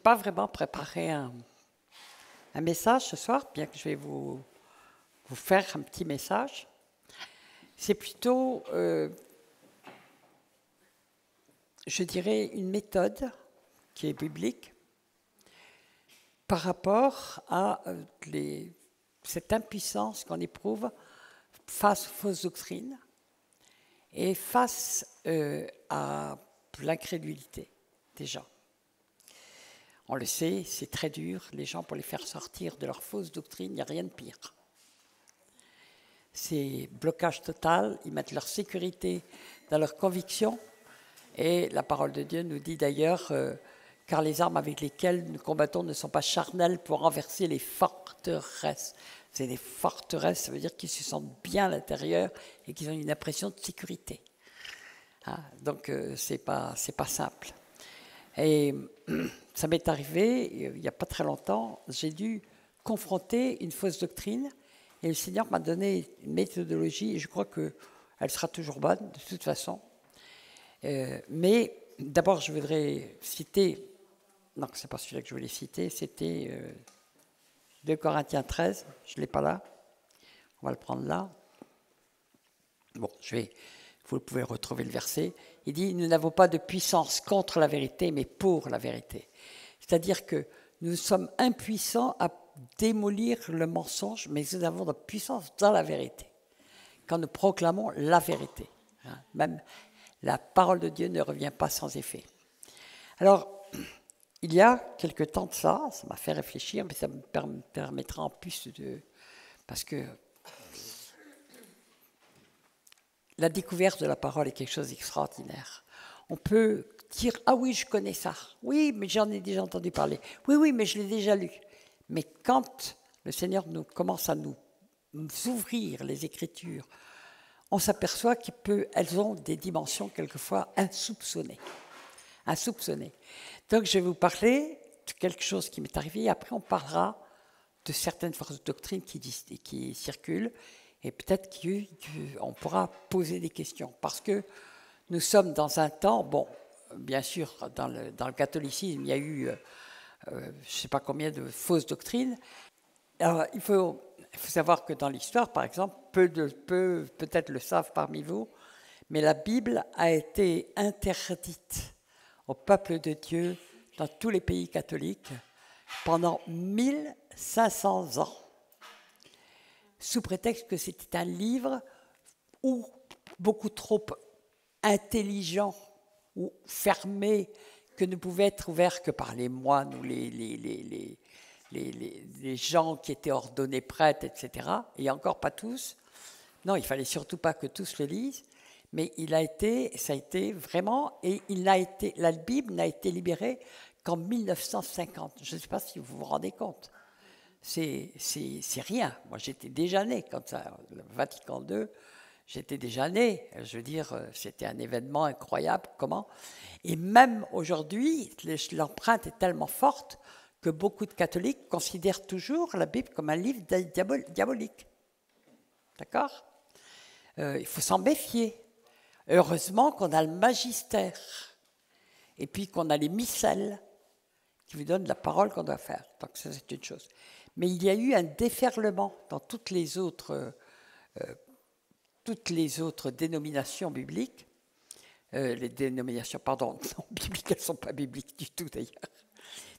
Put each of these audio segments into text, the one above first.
pas vraiment préparé un message ce soir, bien que je vais vous faire un petit message. C'est plutôt, je dirais, une méthode qui est biblique par rapport à cette impuissance qu'on éprouve face aux fausses doctrines et face à l'incrédulité des gens. On le sait, c'est très dur, les gens, pour les faire sortir de leur fausse doctrine, il n'y a rien de pire. C'est blocage total, ils mettent leur sécurité dans leurs convictions. Et la parole de Dieu nous dit d'ailleurs, car les armes avec lesquelles nous combattons ne sont pas charnelles pour renverser les forteresses. C'est des forteresses, ça veut dire qu'ils se sentent bien à l'intérieur et qu'ils ont une impression de sécurité. Hein, donc, c'est pas simple. Et ça m'est arrivé, il n'y a pas très longtemps, j'ai dû confronter une fausse doctrine et le Seigneur m'a donné une méthodologie et je crois qu'elle sera toujours bonne de toute façon. Mais d'abord, je voudrais citer, non, ce n'est pas celui-là que je voulais citer, c'était 2 Corinthiens 13, je ne l'ai pas là, on va le prendre là. Bon, vous pouvez retrouver le verset. Il dit, nous n'avons pas de puissance contre la vérité, mais pour la vérité. C'est-à-dire que nous sommes impuissants à démolir le mensonge, mais nous avons de la puissance dans la vérité. Quand nous proclamons la vérité. Hein, même la parole de Dieu ne revient pas sans effet. Alors, il y a quelque temps de ça m'a fait réfléchir, mais ça me permettra en plus de... Parce que la découverte de la parole est quelque chose d'extraordinaire. On peut dire « Ah oui, je connais ça. Oui, mais j'en ai déjà entendu parler. Oui, mais je l'ai déjà lu. » Mais quand le Seigneur commence à nous ouvrir les Écritures, on s'aperçoit qu'elles ont des dimensions quelquefois insoupçonnées. Donc, je vais vous parler de quelque chose qui m'est arrivé. Et après, on parlera de certaines fausses doctrines qui circulent. Et peut-être qu'on pourra poser des questions. Parce que nous sommes dans un temps, bon, bien sûr, dans le catholicisme, il y a eu, je ne sais pas combien de fausses doctrines. Alors, il faut savoir que dans l'histoire, par exemple, peut-être le savent parmi vous, mais la Bible a été interdite au peuple de Dieu dans tous les pays catholiques pendant 1500 ans. Sous prétexte que c'était un livre beaucoup trop intelligent ou fermé, que ne pouvait être ouvert que par les moines ou les gens qui étaient ordonnés prêtres, etc. Et encore pas tous. Non, il fallait surtout pas que tous le lisent. Mais ça a été vraiment, et la Bible n'a été libérée qu'en 1950. Je ne sais pas si vous vous rendez compte. C'est rien. Moi, j'étais déjà né quand ça, le Vatican II, j'étais déjà né. Je veux dire, c'était un événement incroyable. Comment ? Et même aujourd'hui, l'empreinte est tellement forte que beaucoup de catholiques considèrent toujours la Bible comme un livre diabolique. D'accord ? Il faut s'en méfier. Heureusement qu'on a le magistère et puis qu'on a les missels qui vous donnent la parole qu'on doit faire. Donc ça, c'est une chose. Mais il y a eu un déferlement dans toutes les autres dénominations bibliques. Les dénominations, pardon, non bibliques, elles ne sont pas bibliques du tout d'ailleurs.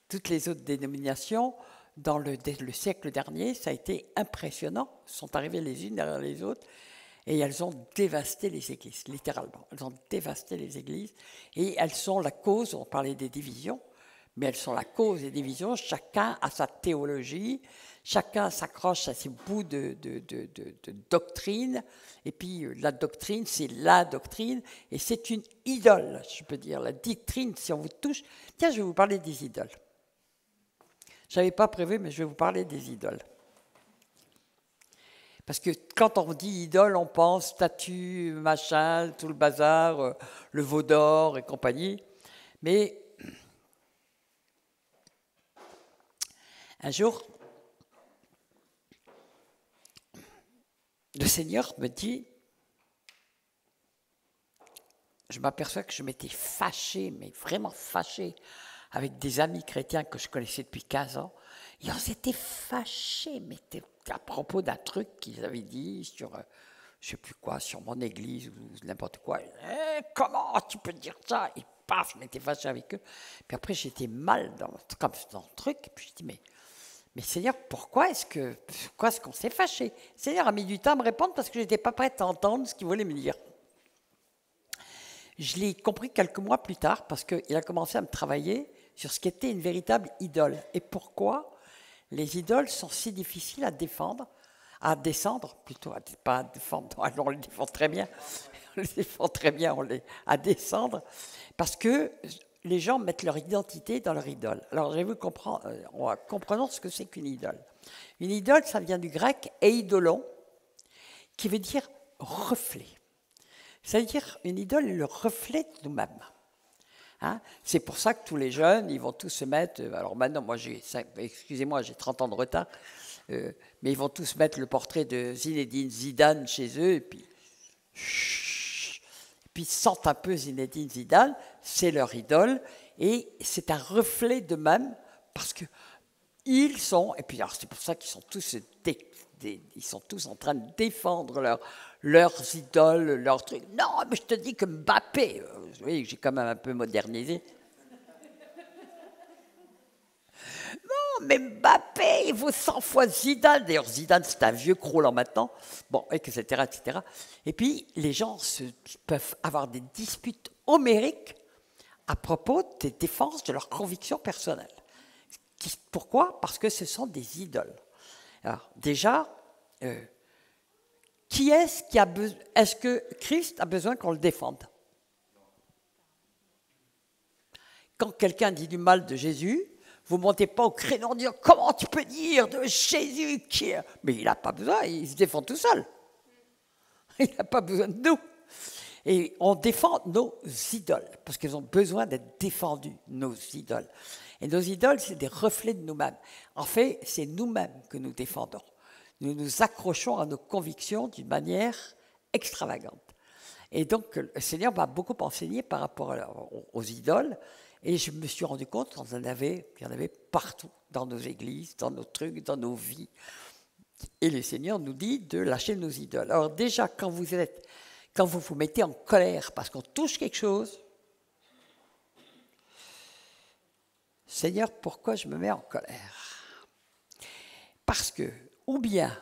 Toutes les autres dénominations, dans le siècle dernier, ça a été impressionnant. Elles sont arrivées les unes derrière les autres et elles ont dévasté les églises, littéralement. Elles ont dévasté les églises et elles sont la cause, on parlait des divisions, mais elles sont la cause des divisions. Chacun a sa théologie, chacun s'accroche à ses bouts de doctrine. Et puis la doctrine, c'est la doctrine, et c'est une idole, je peux dire. La doctrine, si on vous touche... Tiens, je vais vous parler des idoles. Je n'avais pas prévu, mais je vais vous parler des idoles. Parce que quand on dit idole, on pense statue, machin, tout le bazar, le veau d'or et compagnie. Mais... un jour, le Seigneur me dit, je m'aperçois que je m'étais fâché, mais vraiment fâché, avec des amis chrétiens que je connaissais depuis 15 ans, et on s'était fâchés, mais à propos d'un truc qu'ils avaient dit sur, je ne sais plus quoi, sur mon église ou n'importe quoi. Comment tu peux dire ça? Et paf, je m'étais fâché avec eux. Puis après, j'étais mal dans le truc, et puis je dis, mais Seigneur, pourquoi est-ce qu'on s'est fâché? Seigneur a mis du temps à me répondre parce que je n'étais pas prête à entendre ce qu'il voulait me dire. Je l'ai compris quelques mois plus tard parce qu'il a commencé à me travailler sur ce qu'était une véritable idole. Et pourquoi les idoles sont si difficiles à défendre, à descendre, plutôt, pas à défendre, on les défend très bien, à descendre, parce que les gens mettent leur identité dans leur idole. Alors, je vais vous comprendre, comprenons ce que c'est qu'une idole. Une idole, ça vient du grec « eidolon », qui veut dire « reflet ». C'est-à-dire, une idole est le reflet de nous-mêmes. Hein? C'est pour ça que tous les jeunes, ils vont tous se mettre... Alors maintenant, moi, excusez-moi, j'ai 30 ans de retard, mais ils vont tous mettre le portrait de Zinedine Zidane chez eux, et puis ils sentent un peu Zinedine Zidane, c'est leur idole, et c'est un reflet d'eux-mêmes, parce que ils sont... Et puis, alors, c'est pour ça qu'ils sont tous... Ils sont tous en train de défendre leurs idoles, leurs trucs. Non, mais je te dis que Mbappé, vous voyez, j'ai quand même un peu modernisé. Non, mais Mbappé, il vaut 100 fois Zidane. D'ailleurs, Zidane, c'est un vieux croulant maintenant. Bon, etc., etc. Et puis, les gens peuvent avoir des disputes homériques à propos des défenses de leurs convictions personnelles. Pourquoi? Parce que ce sont des idoles. Alors, déjà, est-ce que Christ a besoin qu'on le défende? Quand quelqu'un dit du mal de Jésus, vous ne montez pas au créneau en disant « Comment tu peux dire de Jésus qui est... » Mais il n'a pas besoin, il se défend tout seul. Il n'a pas besoin de nous. Et on défend nos idoles, parce qu'elles ont besoin d'être défendues, nos idoles. Et nos idoles, c'est des reflets de nous-mêmes. En fait, c'est nous-mêmes que nous défendons. Nous nous accrochons à nos convictions d'une manière extravagante. Et donc, le Seigneur m'a beaucoup enseigné par rapport aux idoles, et je me suis rendu compte qu'il y en avait partout, dans nos églises, dans nos trucs, dans nos vies. Et le Seigneur nous dit de lâcher nos idoles. Alors déjà, quand vous vous mettez en colère parce qu'on touche quelque chose, Seigneur, pourquoi je me mets en colère? Parce que, ou bien,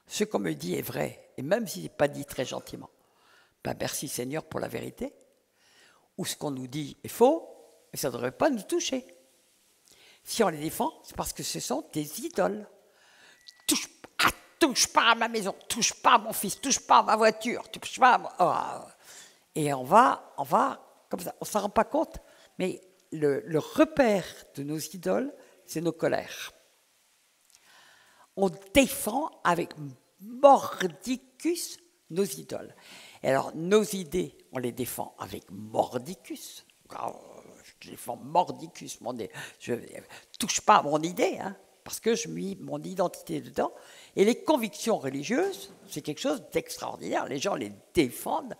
ce qu'on me dit est vrai, et même s'il n'est pas dit très gentiment, ben merci Seigneur pour la vérité, ou ce qu'on nous dit est faux, et ça ne devrait pas nous toucher. Si on les défend, c'est parce que ce sont des idoles. Touche pas à ma maison, touche pas à mon fils, touche pas à ma voiture, touche pas à moi. Oh. Et on va comme ça, on ne s'en rend pas compte, mais le repère de nos idoles, c'est nos colères. On défend avec mordicus nos idoles. Et alors, nos idées, on les défend avec mordicus. Je défends mordicus. Je ne touche pas à mon idée, hein, parce que je mets mon identité dedans. Et les convictions religieuses, c'est quelque chose d'extraordinaire. Les gens les défendent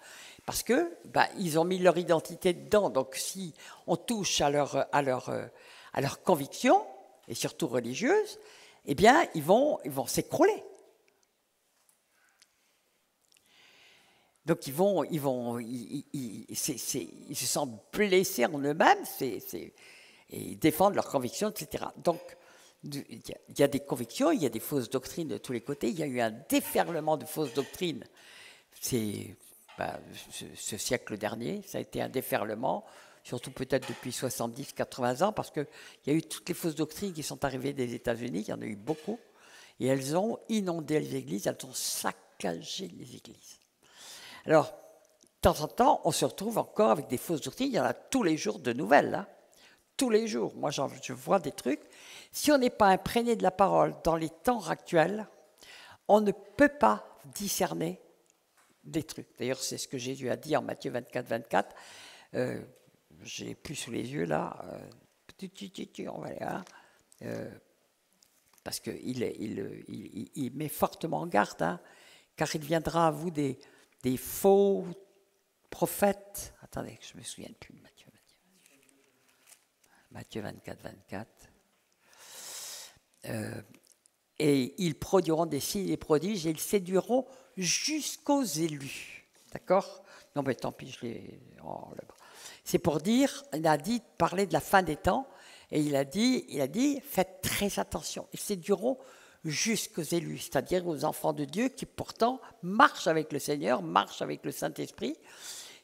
parce que ils ont mis leur identité dedans. Donc, si on touche à leurs convictions, et surtout religieuses, eh bien, ils vont s'écrouler. Donc, ils se sentent blessés en eux-mêmes, et ils défendent leurs convictions, etc. Donc, il y a des convictions, il y a des fausses doctrines de tous les côtés. Il y a eu un déferlement de fausses doctrines. Ce siècle dernier, ça a été un déferlement, surtout peut-être depuis 70-80 ans, parce qu'il y a eu toutes les fausses doctrines qui sont arrivées des États-Unis, il y en a eu beaucoup, et elles ont inondé les églises, elles ont saccagé les églises. Alors, de temps en temps, on se retrouve encore avec des fausses doctrines, il y en a tous les jours de nouvelles, hein. Tous les jours, moi je vois des trucs. Si on n'est pas imprégné de la parole dans les temps actuels, on ne peut pas discerner des trucs. D'ailleurs, c'est ce que Jésus a dit en Matthieu 24, 24. J'ai plus sous les yeux là. On va aller, hein, parce qu'il met fortement en garde, hein, car il viendra à vous des faux prophètes. Attendez, je ne me souviens plus de Matthieu. Matthieu 24, 24. Et ils produiront des signes et prodiges et ils séduiront jusqu'aux élus. D'accord? Non, mais tant pis, je l'ai. Oh, c'est pour dire, il a dit, parler de la fin des temps, et il a dit, faites très attention. Ils séduiront jusqu'aux élus, c'est-à-dire aux enfants de Dieu qui pourtant marchent avec le Seigneur, marchent avec le Saint-Esprit.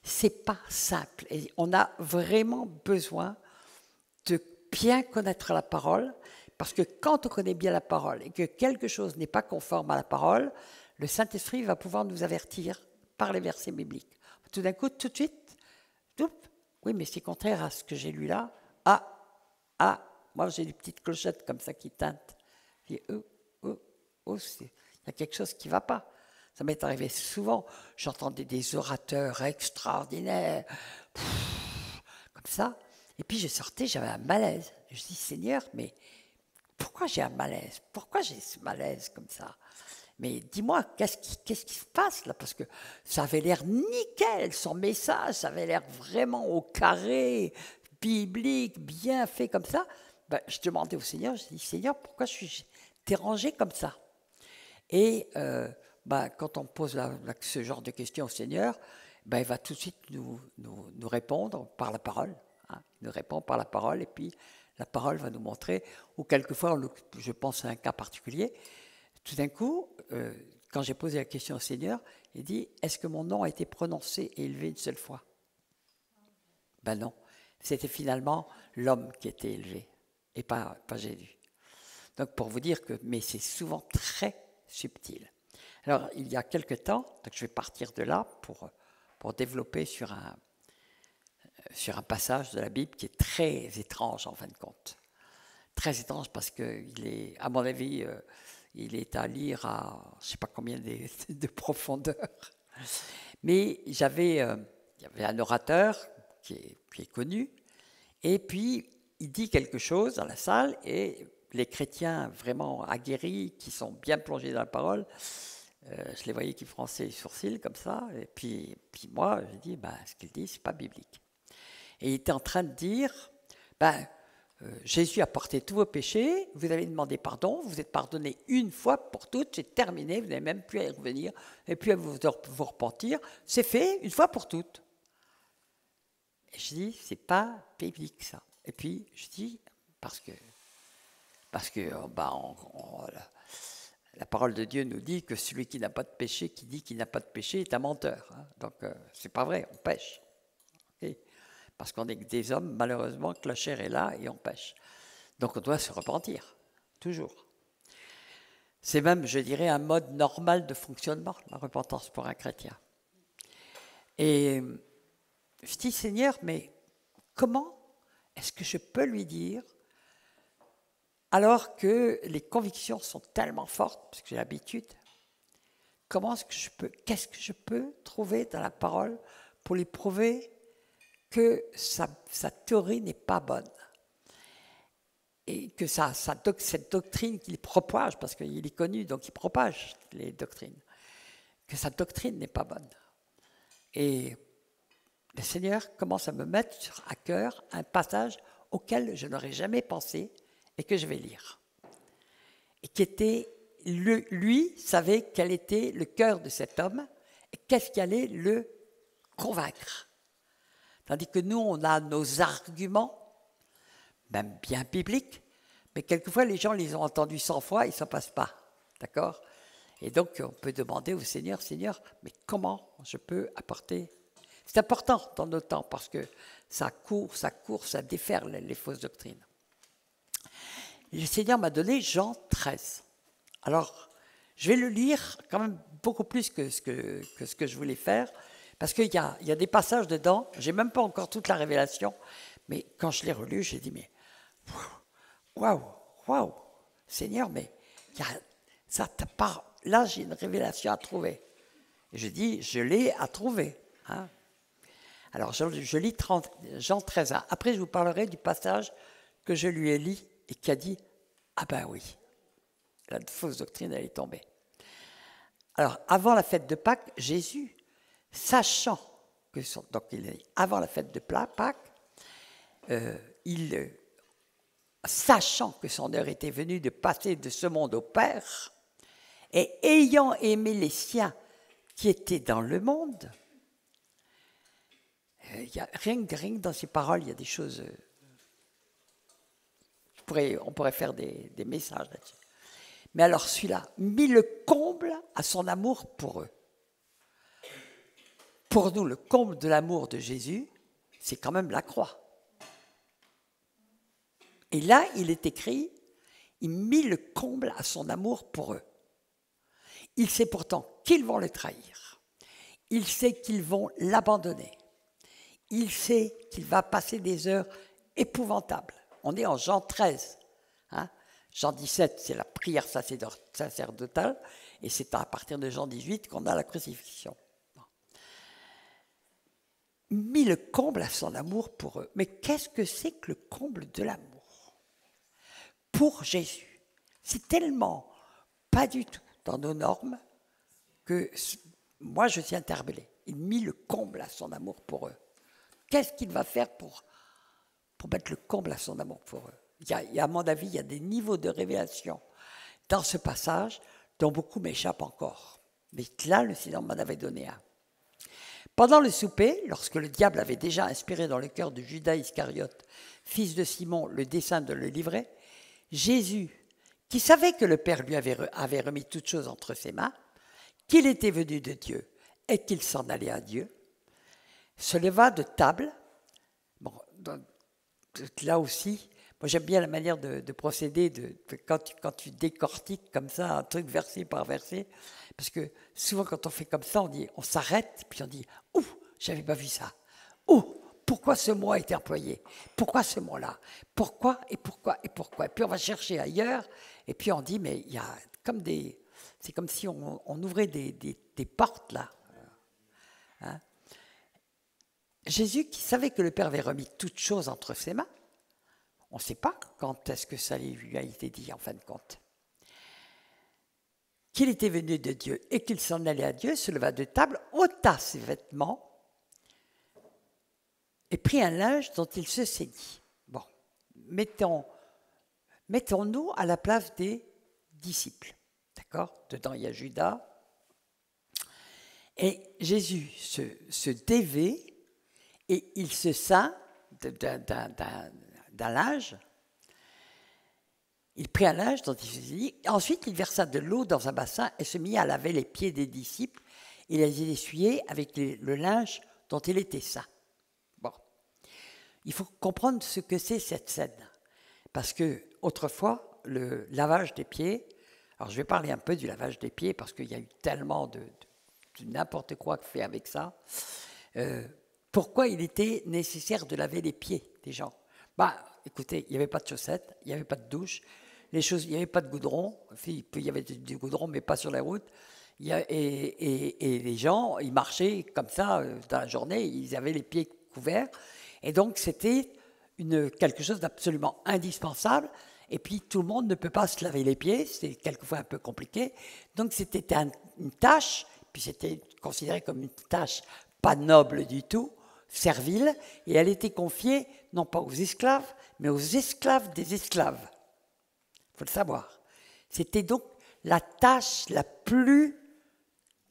C'est pas simple. Et on a vraiment besoin de bien connaître la parole, parce que quand on connaît bien la parole et que quelque chose n'est pas conforme à la parole, le Saint-Esprit va pouvoir nous avertir par les versets bibliques. Tout d'un coup, tout de suite, oui, mais c'est contraire à ce que j'ai lu là. Moi j'ai des petites clochettes comme ça qui tintent. Je dis, il y a quelque chose qui ne va pas. Ça m'est arrivé souvent. J'entendais des orateurs extraordinaires, comme ça. Et puis je sortais, j'avais un malaise. Je dis, Seigneur, mais pourquoi j'ai un malaise? Pourquoi j'ai ce malaise comme ça? Mais dis-moi, qu'est-ce qui se passe là? Parce que ça avait l'air nickel, son message, ça avait l'air vraiment au carré, biblique, bien fait comme ça. Ben, je demandais au Seigneur, je dis, Seigneur, pourquoi je suis dérangé comme ça? Et quand on pose ce genre de questions au Seigneur, il va tout de suite nous répondre par la parole. Hein. Il nous répond par la parole, et puis la parole va nous montrer, ou quelquefois, je pense à un cas particulier, tout d'un coup, quand j'ai posé la question au Seigneur, il dit, est-ce que mon nom a été prononcé et élevé une seule fois? Ben non, c'était finalement l'homme qui était élevé, et pas Jésus. Donc pour vous dire que, mais c'est souvent très subtil. Alors il y a quelque temps, donc je vais partir de là pour développer sur un passage de la Bible qui est très étrange en fin de compte. Très étrange parce qu'il est, à mon avis, il est à lire à je ne sais pas combien de profondeur. Mais il y avait un orateur qui est connu, et puis il dit quelque chose dans la salle, et les chrétiens vraiment aguerris, qui sont bien plongés dans la parole, je les voyais qui fronçaient les sourcils comme ça, et puis moi, j'ai dit, ce qu'il dit, c'est pas biblique. Et il était en train de dire, Jésus a porté tous vos péchés, vous avez demandé pardon, vous êtes pardonné une fois pour toutes, c'est terminé, vous n'avez même plus à y revenir, et puis à vous repentir, c'est fait une fois pour toutes. Et je dis, c'est pas biblique ça. Et puis je dis, parce que la parole de Dieu nous dit que celui qui n'a pas de péché, qui dit qu'il n'a pas de péché, est un menteur. Hein. Donc c'est pas vrai, on pêche. Okay. Parce qu'on est des hommes, malheureusement, que la chair est là et on pêche. Donc on doit se repentir, toujours. C'est même, je dirais, un mode normal de fonctionnement, la repentance pour un chrétien. Et je dis, Seigneur, mais comment est-ce que je peux lui dire, alors que les convictions sont tellement fortes, parce que j'ai l'habitude, qu'est-ce que je peux trouver dans la parole pour lui prouver que sa théorie n'est pas bonne et que cette doctrine qu'il propage, parce qu'il est connu, donc il propage les doctrines, que sa doctrine n'est pas bonne. Et le Seigneur commence à me mettre à cœur un passage auquel je n'aurais jamais pensé et que je vais lire. Et qui était, lui savait quel était le cœur de cet homme et qu'est-ce qui allait le convaincre. Tandis que nous, on a nos arguments, même bien bibliques, mais quelquefois les gens les ont entendus 100 fois, ils ne s'en passent pas. D'accord? Et donc, on peut demander au Seigneur, Seigneur, mais comment je peux apporter... C'est important dans nos temps parce que ça court, ça déferle les fausses doctrines. Le Seigneur m'a donné Jean 13. Alors, je vais le lire quand même beaucoup plus que ce que je voulais faire, parce qu'il y a des passages dedans, je n'ai même pas encore toute la révélation, mais quand je l'ai relu, j'ai dit, mais waouh, Seigneur, mais ça te part. Là, j'ai une révélation à trouver. Et je dis, je l'ai à trouver. Hein. Alors, je lis Jean 13. Après, je vous parlerai du passage que je lui ai lu et qui a dit, ah ben oui, la fausse doctrine, elle est tombée. Alors, avant la fête de Pâques, Jésus, sachant que donc il est avant la fête de Pâques, sachant que son heure était venue de passer de ce monde au Père, et ayant aimé les siens qui étaient dans le monde, rien que dans ces paroles, il y a des choses... on pourrait faire des messages là-dessus. Mais alors celui-là, mis le comble à son amour pour eux. Pour nous, le comble de l'amour de Jésus, c'est quand même la croix. Et là, il est écrit, il mit le comble à son amour pour eux. Il sait pourtant qu'ils vont le trahir. Il sait qu'ils vont l'abandonner. Il sait qu'il va passer des heures épouvantables. On est en Jean 13. Hein? Jean 17, c'est la prière sacerdotale, et c'est à partir de Jean 18 qu'on a la crucifixion. Mis le comble à son amour pour eux. Mais qu'est-ce que c'est que le comble de l'amour pour Jésus? C'est tellement pas du tout dans nos normes que moi je suis interpellé. Il mit le comble à son amour pour eux. Qu'est-ce qu'il va faire pour mettre le comble à son amour pour eux? À mon avis, il y a des niveaux de révélation dans ce passage dont beaucoup m'échappent encore. Mais là, le Seigneur m'en avait donné un. Pendant le souper, lorsque le diable avait déjà inspiré dans le cœur de Judas Iscariote, fils de Simon, le dessein de le livrer, Jésus, qui savait que le Père lui avait remis toutes choses entre ses mains, qu'il était venu de Dieu et qu'il s'en allait à Dieu, se leva de table. Bon, là aussi, moi j'aime bien la manière de procéder quand tu décortiques comme ça un truc verset par verset, parce que souvent quand on fait comme ça, on s'arrête, puis on dit « Ouh, j'avais pas vu ça. Ouh, pourquoi ce mot a été employé? Pourquoi ce mot-là? Pourquoi et pourquoi et pourquoi ?» Et puis on va chercher ailleurs, et puis on dit « Mais il y a comme des... » C'est comme si on ouvrait des portes là. Hein? Jésus, qui savait que le Père avait remis toutes choses entre ses mains, on ne sait pas quand est-ce que ça lui a été dit en fin de compte. Qu'il était venu de Dieu et qu'il s'en allait à Dieu, se leva de table, ôta ses vêtements et prit un linge dont il se saignit. Bon, mettons-nous à la place des disciples. D'accord? Dedans, il y a Judas. Et Jésus se dévait et il se ceint d'un linge. Il prit un linge dont il se saignit. Ensuite, il versa de l'eau dans un bassin et se mit à laver les pieds des disciples et les essuyer avec le linge dont il était ceint. Bon. Il faut comprendre ce que c'est cette scène. Parce que autrefois, le lavage des pieds, alors je vais parler un peu du lavage des pieds parce qu'il y a eu tellement de n'importe quoi fait avec ça. Pourquoi il était nécessaire de laver les pieds des gens? Écoutez, il n'y avait pas de chaussettes, il n'y avait pas de douche, il n'y avait pas de goudron. Il y avait du goudron, mais pas sur la route. Et les gens, ils marchaient comme ça dans la journée, ils avaient les pieds couverts. Et donc, c'était quelque chose d'absolument indispensable. Et puis, tout le monde ne peut pas se laver les pieds, c'est quelquefois un peu compliqué. Donc, c'était une tâche, puis c'était considéré comme une tâche pas noble du tout, servile, et elle était confiée non pas aux esclaves, mais aux esclaves des esclaves. Il faut le savoir. C'était donc la tâche la plus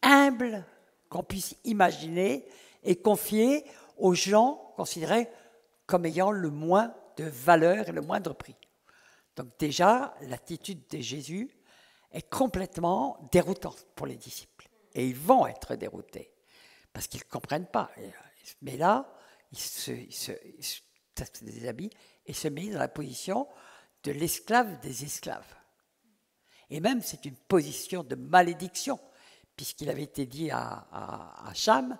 humble qu'on puisse imaginer et confiée aux gens considérés comme ayant le moins de valeur et le moindre prix. Donc déjà, l'attitude de Jésus est complètement déroutante pour les disciples. Et ils vont être déroutés, parce qu'ils ne comprennent pas. Mais là, il se déshabille et se met dans la position de l'esclave des esclaves. Et même, c'est une position de malédiction, puisqu'il avait été dit à Cham,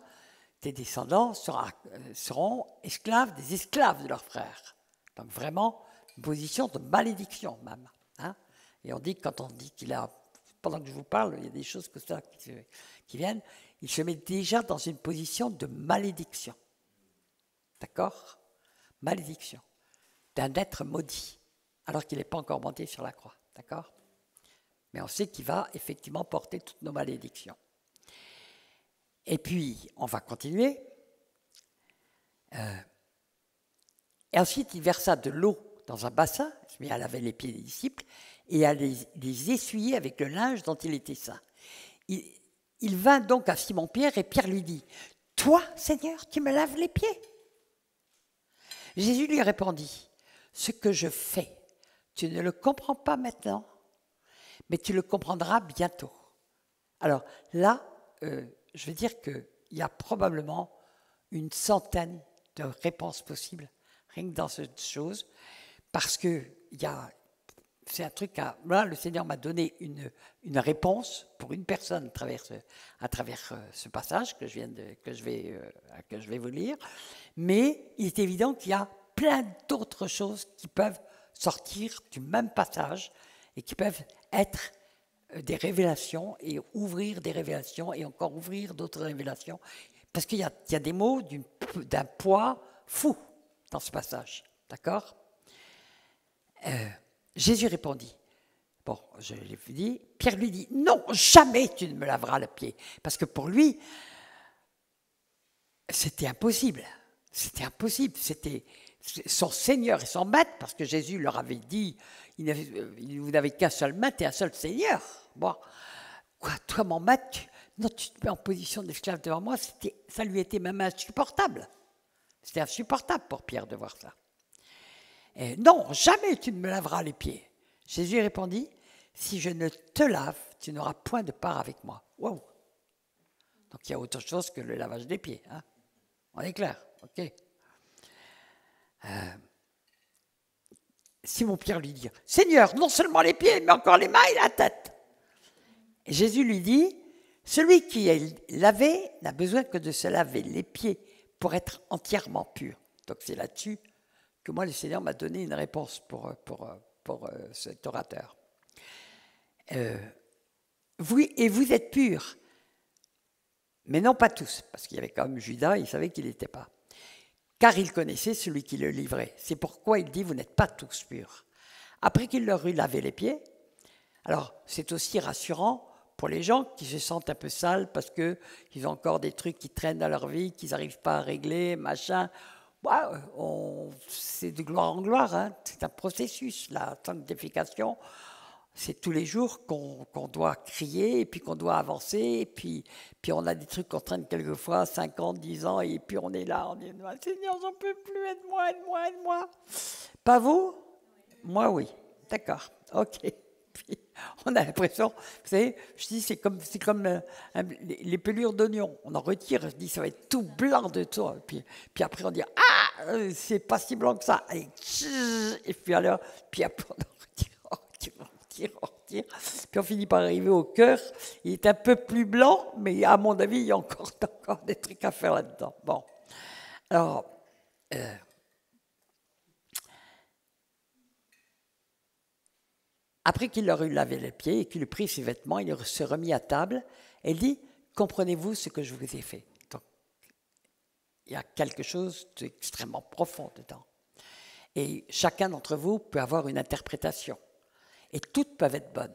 tes descendants seront esclaves des esclaves de leurs frères. Donc vraiment, une position de malédiction même. Hein? Et on dit, quand on dit qu'il a, pendant que je vous parle, il y a des choses comme ça qui viennent, il se met déjà dans une position de malédiction. D'accord? Malédiction. D'un être maudit, alors qu'il n'est pas encore monté sur la croix. D'accord? Mais on sait qu'il va effectivement porter toutes nos malédictions. Et puis, on va continuer. Et ensuite, il versa de l'eau dans un bassin, il se mit à laver les pieds des disciples et à les essuyer avec le linge dont il était saint. Il vint donc à Simon-Pierre et Pierre lui dit « Toi, Seigneur, tu me laves les pieds ?» Jésus lui répondit « Ce que je fais, tu ne le comprends pas maintenant, mais tu le comprendras bientôt. » Alors là, je veux dire qu'il y a probablement une centaine de réponses possibles, rien que dans cette chose, parce que c'est un truc là, le Seigneur m'a donné une réponse pour une personne à travers ce passage que je vais vous lire, mais il est évident qu'il y a plein d'autres choses qui peuvent sortir du même passage et qui peuvent être des révélations et ouvrir des révélations et encore ouvrir d'autres révélations. Parce qu'il y a des mots d'un poids fou dans ce passage. D'accord ? Jésus répondit. Bon, je l'ai dit. Pierre lui dit, non, jamais tu ne me laveras le pied. Parce que pour lui, c'était impossible. C'était impossible. C'était son Seigneur et son Maître, parce que Jésus leur avait dit, vous n'avez qu'un seul Maître et un seul Seigneur. Bon, quoi, toi, mon Maître, non, tu te mets en position d'esclave devant moi, ça lui était même insupportable. C'était insupportable pour Pierre de voir ça. Et non, jamais tu ne me laveras les pieds. Jésus répondit, si je ne te lave, tu n'auras point de part avec moi. Wow. Donc il y a autre chose que le lavage des pieds. Hein. On est clair, ok. Simon-Pierre lui dit, Seigneur, non seulement les pieds, mais encore les mains et la tête. Et Jésus lui dit, celui qui est lavé n'a besoin que de se laver les pieds pour être entièrement pur. Donc c'est là-dessus que moi, le Seigneur m'a donné une réponse pour cet orateur. Vous êtes purs, mais non pas tous, parce qu'il y avait quand même Judas, il savait qu'il n'était pas. Car il connaissait celui qui le livrait. C'est pourquoi il dit, vous n'êtes pas tous purs. Après qu'il leur eut lavé les pieds, alors c'est aussi rassurant pour les gens qui se sentent un peu sales parce qu'ils ont encore des trucs qui traînent dans leur vie, qu'ils n'arrivent pas à régler, machin. C'est de gloire en gloire, hein. C'est un processus, la sanctification. C'est tous les jours qu'on doit crier, et puis qu'on doit avancer, et puis on a des trucs qu'on traîne quelquefois 5 ans, 10 ans, et puis on est là, on dit « Seigneur, j'en peux plus, aide-moi, aide-moi, aide-moi ». Pas vous ? Moi, oui. D'accord, ok. Puis, on a l'impression, vous savez, je dis, c'est comme les pelures d'oignons. On en retire, je dis, ça va être tout blanc de tout. Puis après, on dit, ah, c'est pas si blanc que ça. Et puis alors, puis après, on en retire. Puis on finit par arriver au cœur. Il est un peu plus blanc, mais à mon avis, il y a encore des trucs à faire là-dedans. Bon. Alors, après qu'il leur eut lavé les pieds et qu'il eut pris ses vêtements, il se remit à table et dit, comprenez-vous ce que je vous ai fait? Donc, il y a quelque chose d'extrêmement profond dedans. Et chacun d'entre vous peut avoir une interprétation. Et toutes peuvent être bonnes,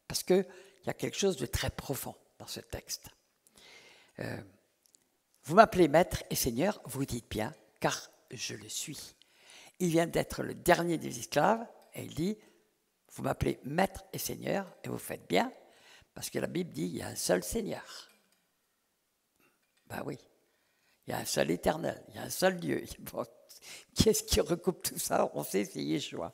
parce qu'il y a quelque chose de très profond dans ce texte. Vous m'appelez maître et seigneur, vous dites bien, car je le suis. Il vient d'être le dernier des esclaves, et il dit, vous m'appelez maître et seigneur, et vous faites bien, parce que la Bible dit, il y a un seul Seigneur. Ben oui, il y a un seul éternel, il y a un seul Dieu. Bon, qui est-ce qui recoupe tout ça? On sait, c'est Yeshua.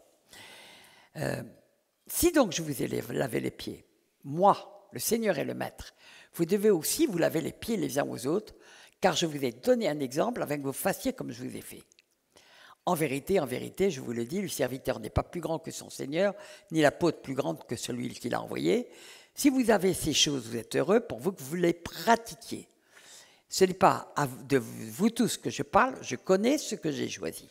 Si donc je vous ai lavé les pieds, moi, le Seigneur et le Maître, vous devez aussi vous laver les pieds les uns aux autres, car je vous ai donné un exemple afin que vous fassiez comme je vous ai fait. En vérité, je vous le dis, le serviteur n'est pas plus grand que son Seigneur, ni l'apôtre plus grande que celui qui l'a envoyé. Si vous avez ces choses, vous êtes heureux pour vous que vous les pratiquiez. Ce n'est pas de vous tous que je parle, je connais ce que j'ai choisi.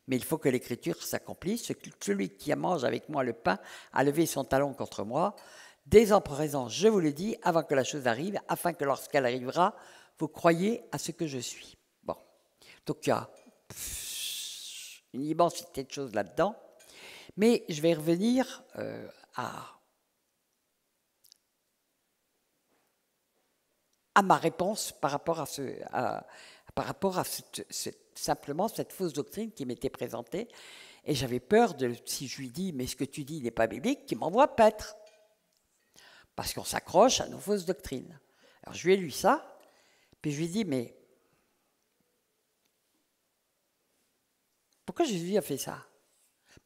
Mais il faut que l'Écriture s'accomplisse. Celui qui mange avec moi le pain a levé son talon contre moi. Dès en présent, je vous le dis, avant que la chose arrive, afin que lorsqu'elle arrivera, vous croyez à ce que je suis. Bon, donc il y a une immensité de choses là-dedans. Mais je vais revenir à ma réponse par rapport à simplement cette fausse doctrine qui m'était présentée Et j'avais peur, si je lui dis, mais ce que tu dis n'est pas biblique, qu'il m'envoie paître. Parce qu'on s'accroche à nos fausses doctrines. Alors je lui ai lu ça, puis je lui ai dit, mais pourquoi Jésus a fait ça?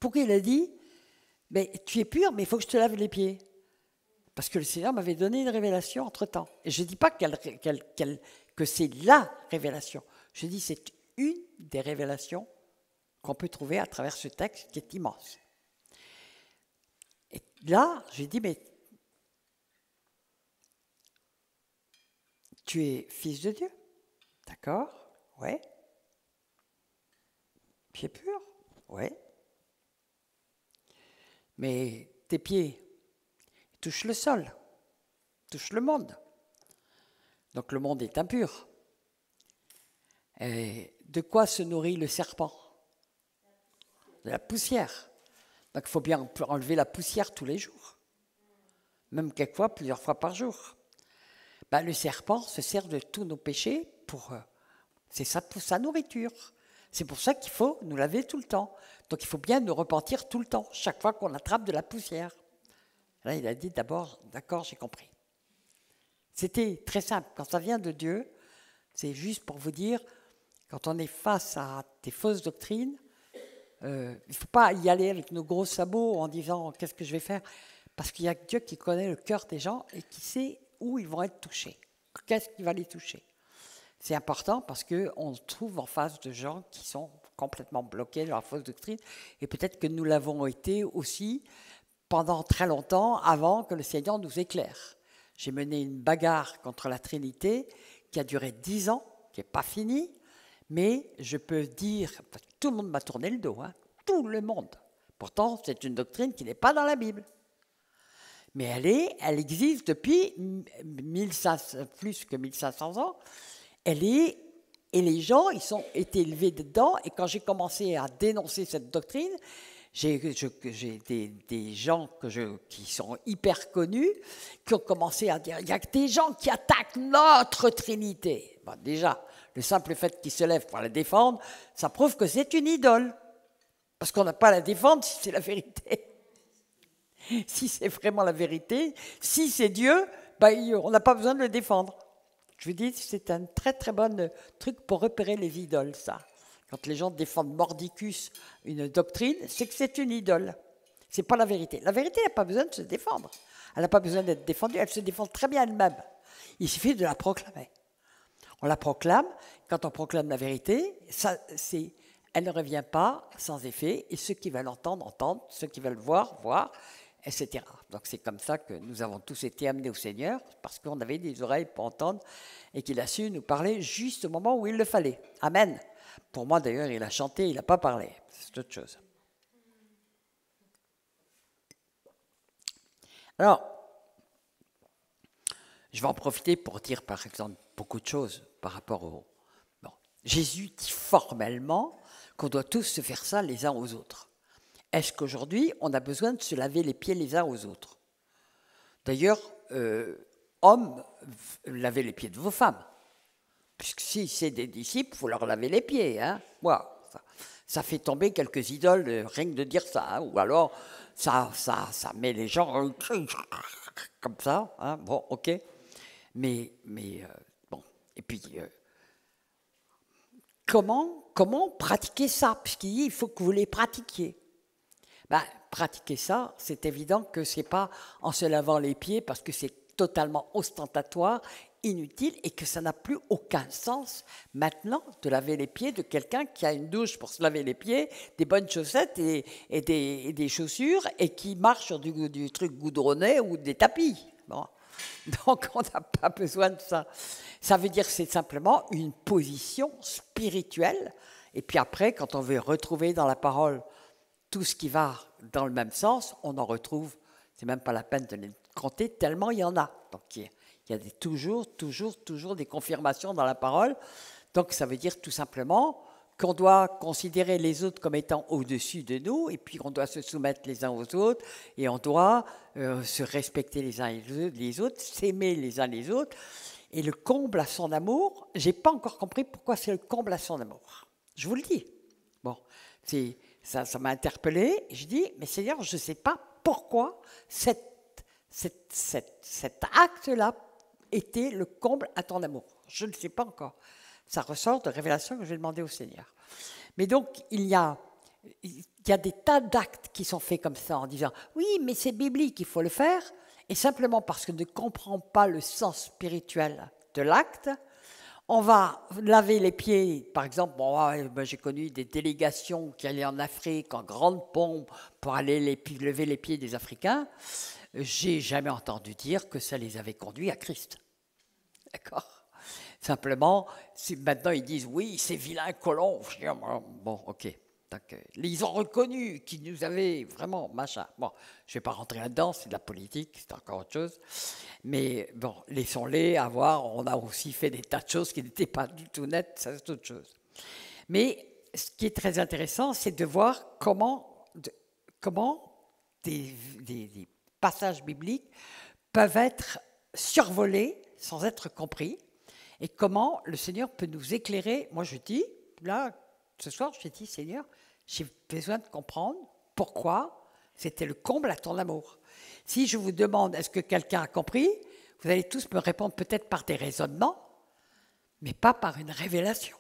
Pourquoi il a dit, mais tu es pur, mais il faut que je te lave les pieds? Parce que le Seigneur m'avait donné une révélation entre-temps. Et je ne dis pas que c'est la révélation. Je dis c'est une des révélations qu'on peut trouver à travers ce texte qui est immense. Et là, je lui ai dit, mais tu es fils de Dieu, d'accord? Ouais. Pieds purs, ouais. Mais tes pieds touchent le sol, touchent le monde. Donc le monde est impur. Et de quoi se nourrit le serpent? De la poussière. Donc il faut bien enlever la poussière tous les jours. Même quelquefois, plusieurs fois par jour. Ben, le serpent se sert de tous nos péchés c'est sa nourriture. C'est pour ça qu'il faut nous laver tout le temps. Donc il faut bien nous repentir tout le temps, chaque fois qu'on attrape de la poussière. Là, il a dit d'abord, d'accord, j'ai compris. C'était très simple. Quand ça vient de Dieu, c'est juste pour vous dire, quand on est face à des fausses doctrines, il ne faut pas y aller avec nos gros sabots en disant « qu'est-ce que je vais faire ?» Parce qu'il y a Dieu qui connaît le cœur des gens et qui sait où ils vont être touchés. Qu'est-ce qui va les toucher? C'est important parce qu'on se trouve en face de gens qui sont complètement bloqués dans la fausse doctrine et peut-être que nous l'avons été aussi pendant très longtemps avant que le Seigneur nous éclaire. J'ai mené une bagarre contre la Trinité qui a duré 10 ans, qui n'est pas finie, mais je peux dire, tout le monde m'a tourné le dos, hein, tout le monde. Pourtant, c'est une doctrine qui n'est pas dans la Bible. Mais elle existe depuis 1500, plus que 1500 ans. Et les gens, ils ont été élevés dedans. Et quand j'ai commencé à dénoncer cette doctrine, j'ai des gens qui sont hyper connus qui ont commencé à dire il y a que des gens qui attaquent notre Trinité. Bon, déjà, le simple fait qu'ils se lèvent pour la défendre, ça prouve que c'est une idole. Parce qu'on n'a pas à la défendre si c'est la vérité. Si c'est vraiment la vérité, si c'est Dieu, ben, on n'a pas besoin de le défendre. Je vous dis, c'est un très très bon truc pour repérer les idoles, ça. Quand les gens défendent mordicus une doctrine, c'est que c'est une idole. Ce n'est pas la vérité. La vérité n'a pas besoin de se défendre. Elle n'a pas besoin d'être défendue, elle se défend très bien elle-même. Il suffit de la proclamer. On la proclame, quand on proclame la vérité, elle ne revient pas sans effet, et ceux qui veulent entendre, entendent, ceux qui veulent voir, voir, etc. Donc c'est comme ça que nous avons tous été amenés au Seigneur, parce qu'on avait des oreilles pour entendre, et qu'il a su nous parler juste au moment où il le fallait. Amen. Pour moi d'ailleurs, il a chanté, il n'a pas parlé. C'est autre chose. Alors, je vais en profiter pour dire par exemple beaucoup de choses par rapport au... Bon, Jésus dit formellement qu'on doit tous se faire ça les uns aux autres. Est-ce qu'aujourd'hui, on a besoin de se laver les pieds les uns aux autres? D'ailleurs, hommes, lavez les pieds de vos femmes. Puisque si c'est des disciples, il faut leur laver les pieds. Hein. Wow, ça fait tomber quelques idoles, rien que de dire ça. Hein. Ou alors, ça met les gens comme ça. Hein. Bon, ok. Mais bon. Et puis, comment pratiquer ça? Puisqu'il dit, il faut que vous les pratiquiez. Ben, pratiquer ça, c'est évident que ce n'est pas en se lavant les pieds parce que c'est totalement ostentatoire, inutile et que ça n'a plus aucun sens maintenant de laver les pieds de quelqu'un qui a une douche pour se laver les pieds, des bonnes chaussettes et des chaussures et qui marche sur du truc goudronné ou des tapis. Bon. Donc on n'a pas besoin de ça. Ça veut dire que c'est simplement une position spirituelle et puis après, quand on veut retrouver dans la parole tout ce qui va dans le même sens, on en retrouve, c'est même pas la peine de les compter, tellement il y en a. Donc il y a toujours des confirmations dans la parole. Donc ça veut dire tout simplement qu'on doit considérer les autres comme étant au-dessus de nous, et puis on doit se soumettre les uns aux autres, et on doit se respecter les uns les autres, s'aimer les uns les autres. Et le comble à son amour, j'ai pas encore compris pourquoi c'est le comble à son amour. Je vous le dis. Bon, Ça m'a interpellée. Je dis, mais Seigneur, je ne sais pas pourquoi cet acte-là était le comble à ton amour. Je ne sais pas encore. Ça ressort de révélation que je vais demander au Seigneur. Mais donc, il y a des tas d'actes qui sont faits comme ça, en disant, oui, mais c'est biblique, il faut le faire. Et simplement parce qu'on ne comprend pas le sens spirituel de l'acte, on va laver les pieds. Par exemple, j'ai connu des délégations qui allaient en Afrique en grande pompe pour aller lever les pieds des Africains. J'ai jamais entendu dire que ça les avait conduits à Christ. D'accord ? Simplement, maintenant ils disent oui, ces vilains colons. Bon, ok. Donc, ils ont reconnu qu'ils nous avaient vraiment machin. Bon, je ne vais pas rentrer là-dedans, c'est de la politique, c'est encore autre chose. Mais bon, laissons-les avoir. On a aussi fait des tas de choses qui n'étaient pas du tout nettes, ça c'est autre chose. Mais ce qui est très intéressant, c'est de voir comment des passages bibliques peuvent être survolés sans être compris, et comment le Seigneur peut nous éclairer. Moi je dis, là, ce soir, je dis, Seigneur, j'ai besoin de comprendre pourquoi c'était le comble à ton amour. Si je vous demande, est-ce que quelqu'un a compris, vous allez tous me répondre peut-être par des raisonnements, mais pas par une révélation.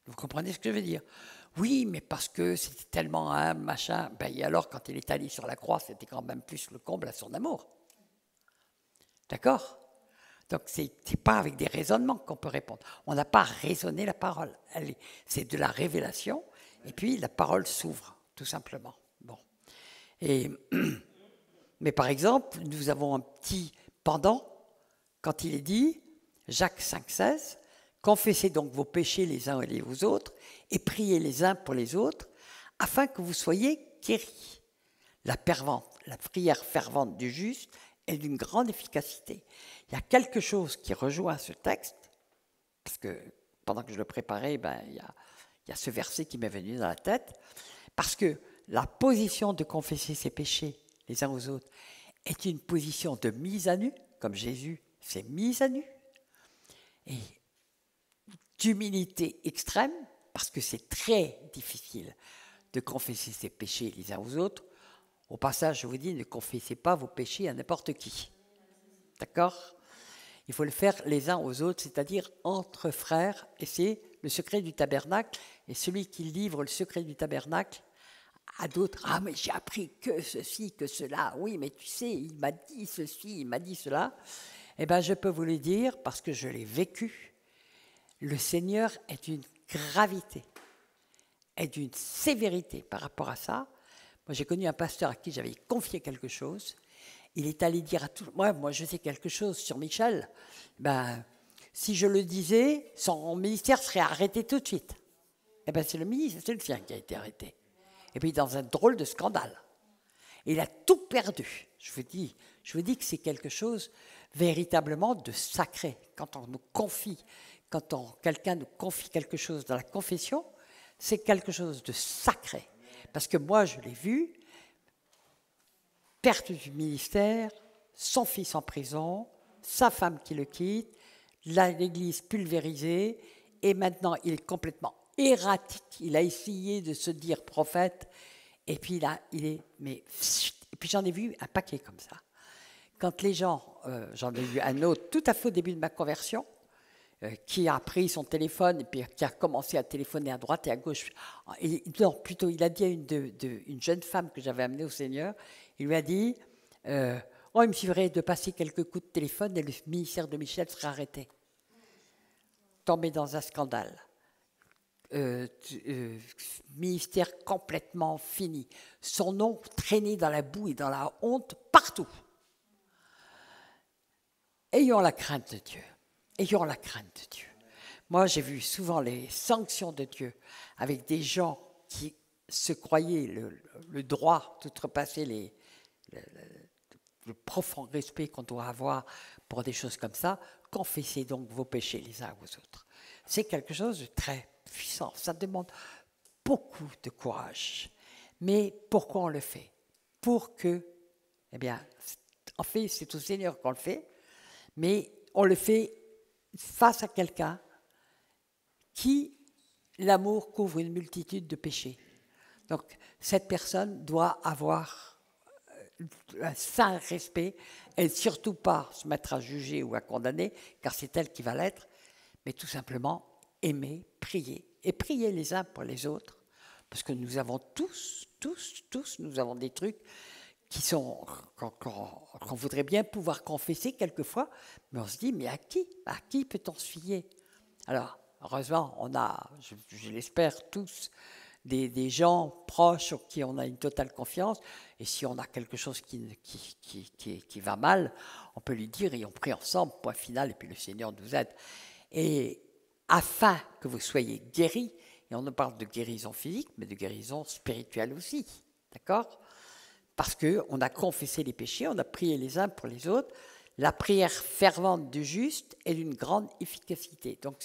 Vous comprenez ce que je veux dire? Oui, mais parce que c'était tellement un machin. Et alors, quand il est allé sur la croix, c'était quand même plus le comble à son amour. D'accord? Donc, ce n'est pas avec des raisonnements qu'on peut répondre. On n'a pas raisonné la parole. C'est de la révélation, et puis la parole s'ouvre, tout simplement. Bon. Mais par exemple, nous avons un petit pendant, quand il est dit, Jacques 5,16, « Confessez donc vos péchés les uns et les autres, et priez les uns pour les autres, afin que vous soyez guéris. La prière fervente du juste est d'une grande efficacité. » Il y a quelque chose qui rejoint ce texte, parce que pendant que je le préparais, il y a ce verset qui m'est venu dans la tête, parce que la position de confesser ses péchés les uns aux autres est une position de mise à nu, comme Jésus s'est mis à nu, et d'humilité extrême, parce que c'est très difficile de confesser ses péchés les uns aux autres. Au passage, je vous dis, ne confessez pas vos péchés à n'importe qui. D'accord ? Il faut le faire les uns aux autres, c'est-à-dire entre frères, et c'est le secret du tabernacle. Et celui qui livre le secret du tabernacle à d'autres, « Ah, mais j'ai appris que ceci, que cela. Oui, mais tu sais, il m'a dit ceci, il m'a dit cela. » Eh bien, je peux vous le dire, parce que je l'ai vécu, le Seigneur est d'une gravité, est d'une sévérité par rapport à ça. Moi, j'ai connu un pasteur à qui j'avais confié quelque chose. Il est allé dire à tout le monde, moi je sais quelque chose sur Michel, si je le disais, son ministère serait arrêté tout de suite. Eh bien c'est le sien qui a été arrêté. Et puis dans un drôle de scandale. Il a tout perdu. Je vous dis que c'est quelque chose véritablement de sacré. Quand on nous confie, quelqu'un nous confie quelque chose dans la confession, c'est quelque chose de sacré. Parce que moi je l'ai vu, perte du ministère, son fils en prison, sa femme qui le quitte, l'église pulvérisée, et maintenant il est complètement erratique. Il a essayé de se dire prophète, et puis là, et puis j'en ai vu un paquet comme ça. Quand les gens, j'en ai vu un autre tout à fait au début de ma conversion, qui a pris son téléphone et puis qui a commencé à téléphoner à droite et à gauche. Plutôt, il a dit à une jeune femme que j'avais amenée au Seigneur, il lui a dit, il me suffirait de passer quelques coups de téléphone et le ministère de Michel serait arrêté. Tombé dans un scandale. Ministère complètement fini. Son nom traîné dans la boue et dans la honte partout. Ayons la crainte de Dieu. Ayons la crainte de Dieu. Moi, j'ai vu souvent les sanctions de Dieu avec des gens qui se croyaient le droit d'outrepasser le profond respect qu'on doit avoir pour des choses comme ça. Confessez donc vos péchés les uns aux autres. C'est quelque chose de très puissant. Ça demande beaucoup de courage. Mais pourquoi on le fait? Pour que, en fait, c'est au Seigneur qu'on le fait, mais on le fait face à quelqu'un qui l'amour couvre une multitude de péchés. Donc, cette personne doit avoir un saint respect et surtout pas se mettre à juger ou à condamner, car c'est elle qui va l'être, mais tout simplement aimer, prier, et prier les uns pour les autres, parce que nous avons tous, nous avons des trucs qui sont qu'on voudrait bien pouvoir confesser quelquefois, mais on se dit, mais à qui peut-on se fier? Alors, heureusement, on a, je l'espère tous, des gens proches en qui on a une totale confiance, et si on a quelque chose qui va mal, on peut lui dire et on prie ensemble, point final, et puis le Seigneur nous aide. Et afin que vous soyez guéris, et on ne parle de guérison physique, mais de guérison spirituelle aussi, d'accord? Parce qu'on a confessé les péchés, on a prié les uns pour les autres, la prière fervente du juste est d'une grande efficacité. Donc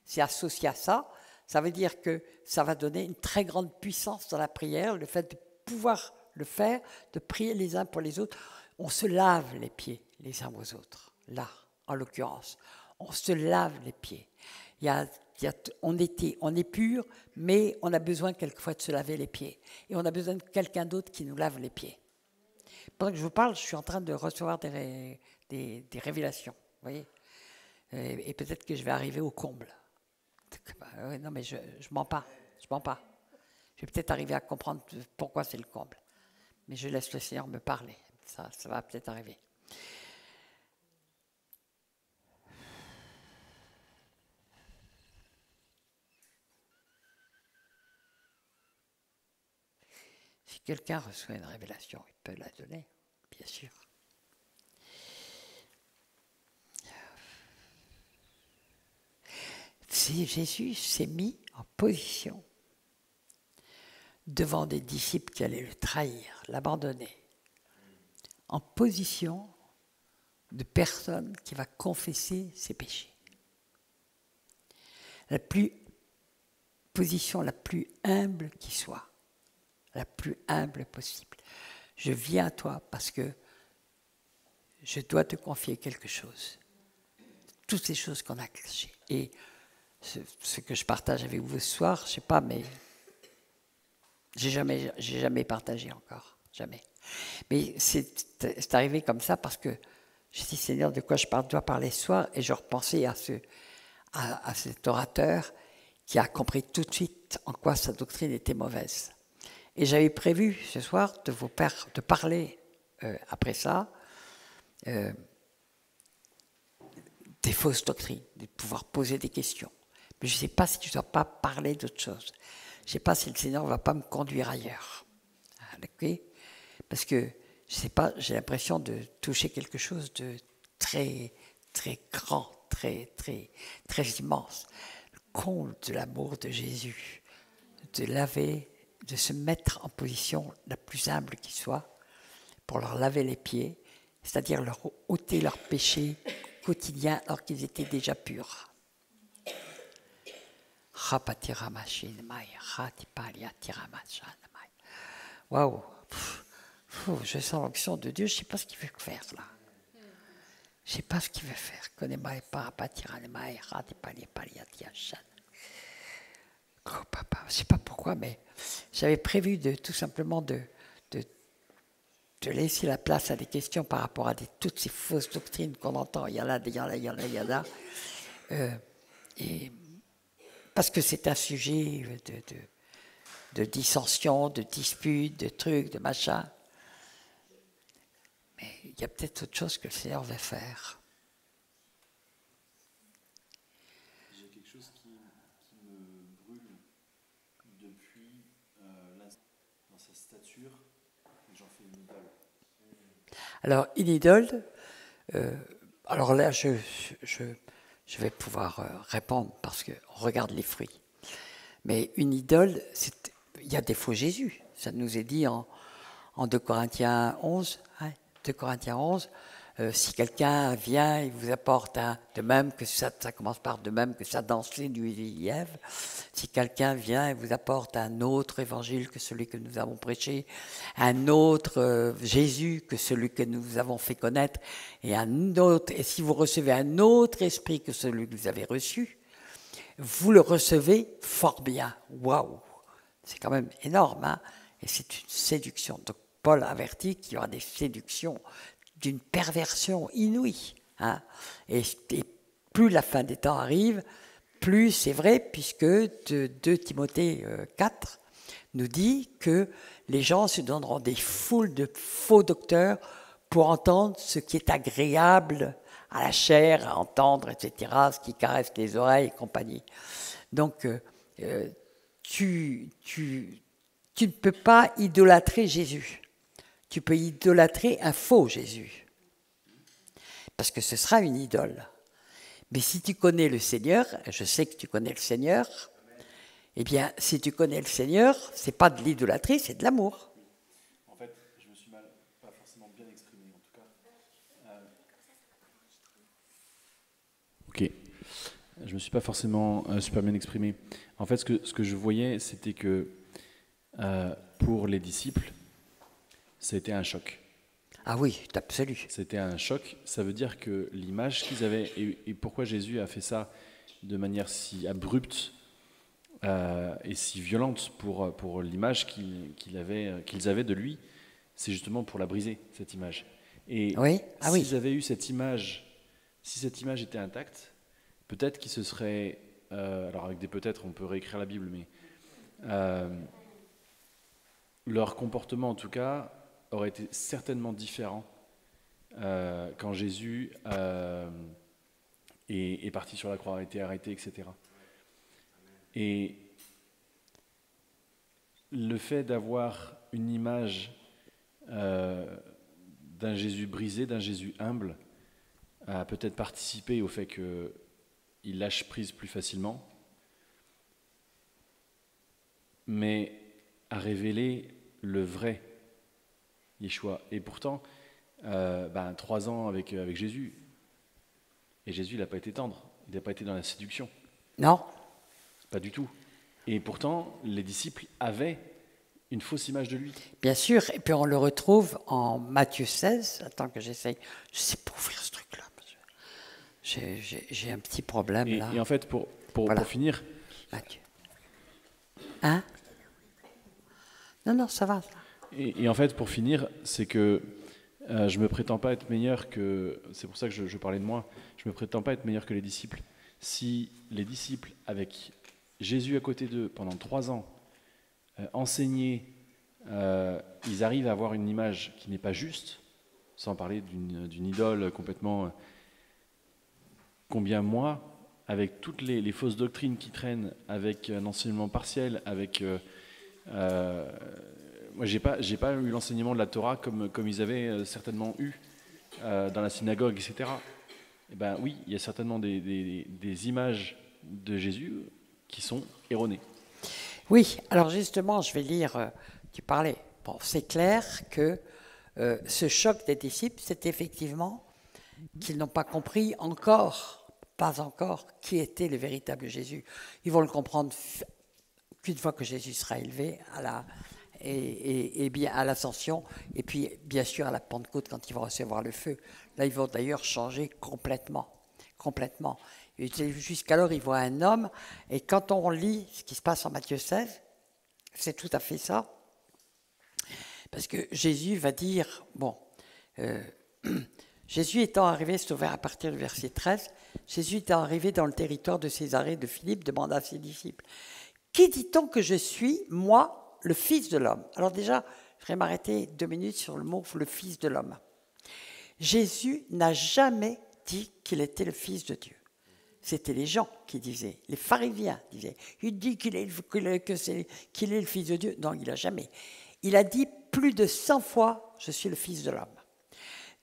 c'est associé à ça. Ça veut dire que ça va donner une très grande puissance dans la prière, le fait de pouvoir le faire, de prier les uns pour les autres. On se lave les pieds les uns aux autres, là, en l'occurrence. On se lave les pieds. On est pur, mais on a besoin quelquefois de se laver les pieds. Et on a besoin de quelqu'un d'autre qui nous lave les pieds. Pendant que je vous parle, je suis en train de recevoir des révélations. Vous voyez, et peut-être que je vais arriver au comble. Non, mais je mens pas. Je mens pas. Je vais peut-être arriver à comprendre pourquoi c'est le comble. Mais je laisse le Seigneur me parler. Ça va peut-être arriver. Si quelqu'un reçoit une révélation, il peut la donner, bien sûr. Si Jésus s'est mis en position devant des disciples qui allaient le trahir, l'abandonner, en position de personne qui va confesser ses péchés. Position la plus humble qui soit, la plus humble possible. Je viens à toi parce que je dois te confier quelque chose. Toutes ces choses qu'on a cachées. Et ce que je partage avec vous ce soir, je ne sais pas, mais j'ai jamais partagé encore. Jamais. Mais c'est arrivé comme ça parce que j'ai dit, Seigneur, de quoi je dois parler ce soir? Et je repensais à cet orateur qui a compris tout de suite en quoi sa doctrine était mauvaise. Et j'avais prévu ce soir de parler après ça des fausses doctrines, de pouvoir poser des questions. Mais je ne sais pas si je ne dois pas parler d'autre chose. Je ne sais pas si le Seigneur ne va pas me conduire ailleurs. Okay? Parce que, je ne sais pas, j'ai l'impression de toucher quelque chose de très, très grand, très, très, très immense. Le comble de l'amour de Jésus, de se mettre en position la plus humble qui soit, pour leur laver les pieds, c'est-à-dire leur ôter leurs péchés quotidiens alors qu'ils étaient déjà purs. Waouh! Je sens l'onction de Dieu, je ne sais pas ce qu'il veut faire là. Je ne sais pas ce qu'il veut faire. Je ne sais pas pourquoi, mais j'avais prévu tout simplement de laisser la place à des questions par rapport à toutes ces fausses doctrines qu'on entend. Il y en a. Et parce que c'est un sujet de dissension, de dispute, de trucs, de machin. Mais il y a peut-être autre chose que le Seigneur veut faire. J'ai quelque chose qui me brûle depuis dans sa stature, et j'en fais une idole. Alors, une idole, alors là, je vais pouvoir répondre parce qu'on regarde les fruits. Mais une idole, il y a des faux Jésus. Ça nous est dit en 2 Corinthiens 11. 2 Corinthiens 11, si quelqu'un vient et vous apporte de même que ça commence par de même que ça dansait du Ève, si quelqu'un vient et vous apporte un autre évangile que celui que nous avons prêché, un autre Jésus que celui que nous vous avons fait connaître, et si vous recevez un autre esprit que celui que vous avez reçu, vous le recevez fort bien. Waouh, c'est quand même énorme, hein, et c'est une séduction. Donc Paul avertit qu'il y aura des séductions d'une perversion inouïe, hein. Et plus la fin des temps arrive, plus c'est vrai, puisque 2 Timothée 4 nous dit que les gens se donneront des foules de faux docteurs pour entendre ce qui est agréable à la chair, à entendre, etc., ce qui caresse les oreilles et compagnie. Donc, tu ne peux pas idolâtrer Jésus. Tu peux idolâtrer un faux Jésus, parce que ce sera une idole. Mais si tu connais le Seigneur, je sais que tu connais le Seigneur, eh bien, si tu connais le Seigneur, c'est pas de l'idolâtrie, c'est de l'amour. En fait, je me suis pas forcément bien exprimé, en tout cas. Ok. Je me suis pas forcément super bien exprimé. En fait, ce que je voyais, c'était que pour les disciples, c'était un choc. Ah oui, absolu. C'était un choc. Ça veut dire que l'image qu'ils avaient, et pourquoi Jésus a fait ça de manière si abrupte et si violente pour l'image qu'ils avaient de lui, c'est justement pour la briser, cette image. Et oui. Ah s'ils avaient eu cette image, si cette image était intacte, peut-être qu'ils se seraient... alors avec des peut-être, on peut réécrire la Bible, mais leur comportement, en tout cas, aurait été certainement différent quand Jésus est parti sur la croix, a été arrêté, etc. Et le fait d'avoir une image d'un Jésus brisé, d'un Jésus humble, a peut-être participé au fait qu'il lâche prise plus facilement, mais a révélé le vrai Yeshua. Et pourtant, 3 ans avec Jésus, et Jésus, il n'a pas été tendre, il n'a pas été dans la séduction. Non. Pas du tout. Et pourtant, les disciples avaient une fausse image de lui. Bien sûr, et puis on le retrouve en Matthieu 16. Attends que j'essaye. Je sais pas ouvrir ce truc-là. J'ai un petit problème là. Et en fait, pour finir... Matthieu. Hein? Non, ça va. Et en fait, pour finir, c'est que je me prétends pas être meilleur que... C'est pour ça que je parlais de moi. Je me prétends pas être meilleur que les disciples. Si les disciples, avec Jésus à côté d'eux pendant 3 ans, enseigner, ils arrivent à avoir une image qui n'est pas juste, sans parler d'une idole complètement... Combien moi, avec toutes les fausses doctrines qui traînent, avec un enseignement partiel, avec... moi, j'ai pas eu l'enseignement de la Torah comme ils avaient certainement eu dans la synagogue, etc. Et ben oui, il y a certainement des images de Jésus qui sont erronées. Oui, alors justement, je vais lire, tu parlais. Bon, c'est clair que ce choc des disciples, c'est effectivement qu'ils n'ont pas compris pas encore, qui était le véritable Jésus. Ils vont le comprendre qu'une fois que Jésus sera élevé et bien à l'ascension, et puis bien sûr à la Pentecôte quand il va recevoir le feu. Là, ils vont d'ailleurs changer complètement. Jusqu'alors, ils voient un homme, et quand on lit ce qui se passe en Matthieu 16, c'est tout à fait ça. Parce que Jésus va dire, Jésus étant arrivé, c'est ouvert à partir du verset 13, Jésus étant arrivé dans le territoire de Césarée de Philippe, demanda à ses disciples, « Qui dit-on que je suis, moi, le Fils de l'homme ?» Alors déjà, je vais m'arrêter 2 minutes sur le mot « le Fils de l'homme ». Jésus n'a jamais dit qu'il était le Fils de Dieu. C'était les gens qui disaient, les pharisiens disaient, il dit qu'il est le Fils de Dieu. Non, il n'a jamais. Il a dit plus de 100 fois, je suis le Fils de l'homme.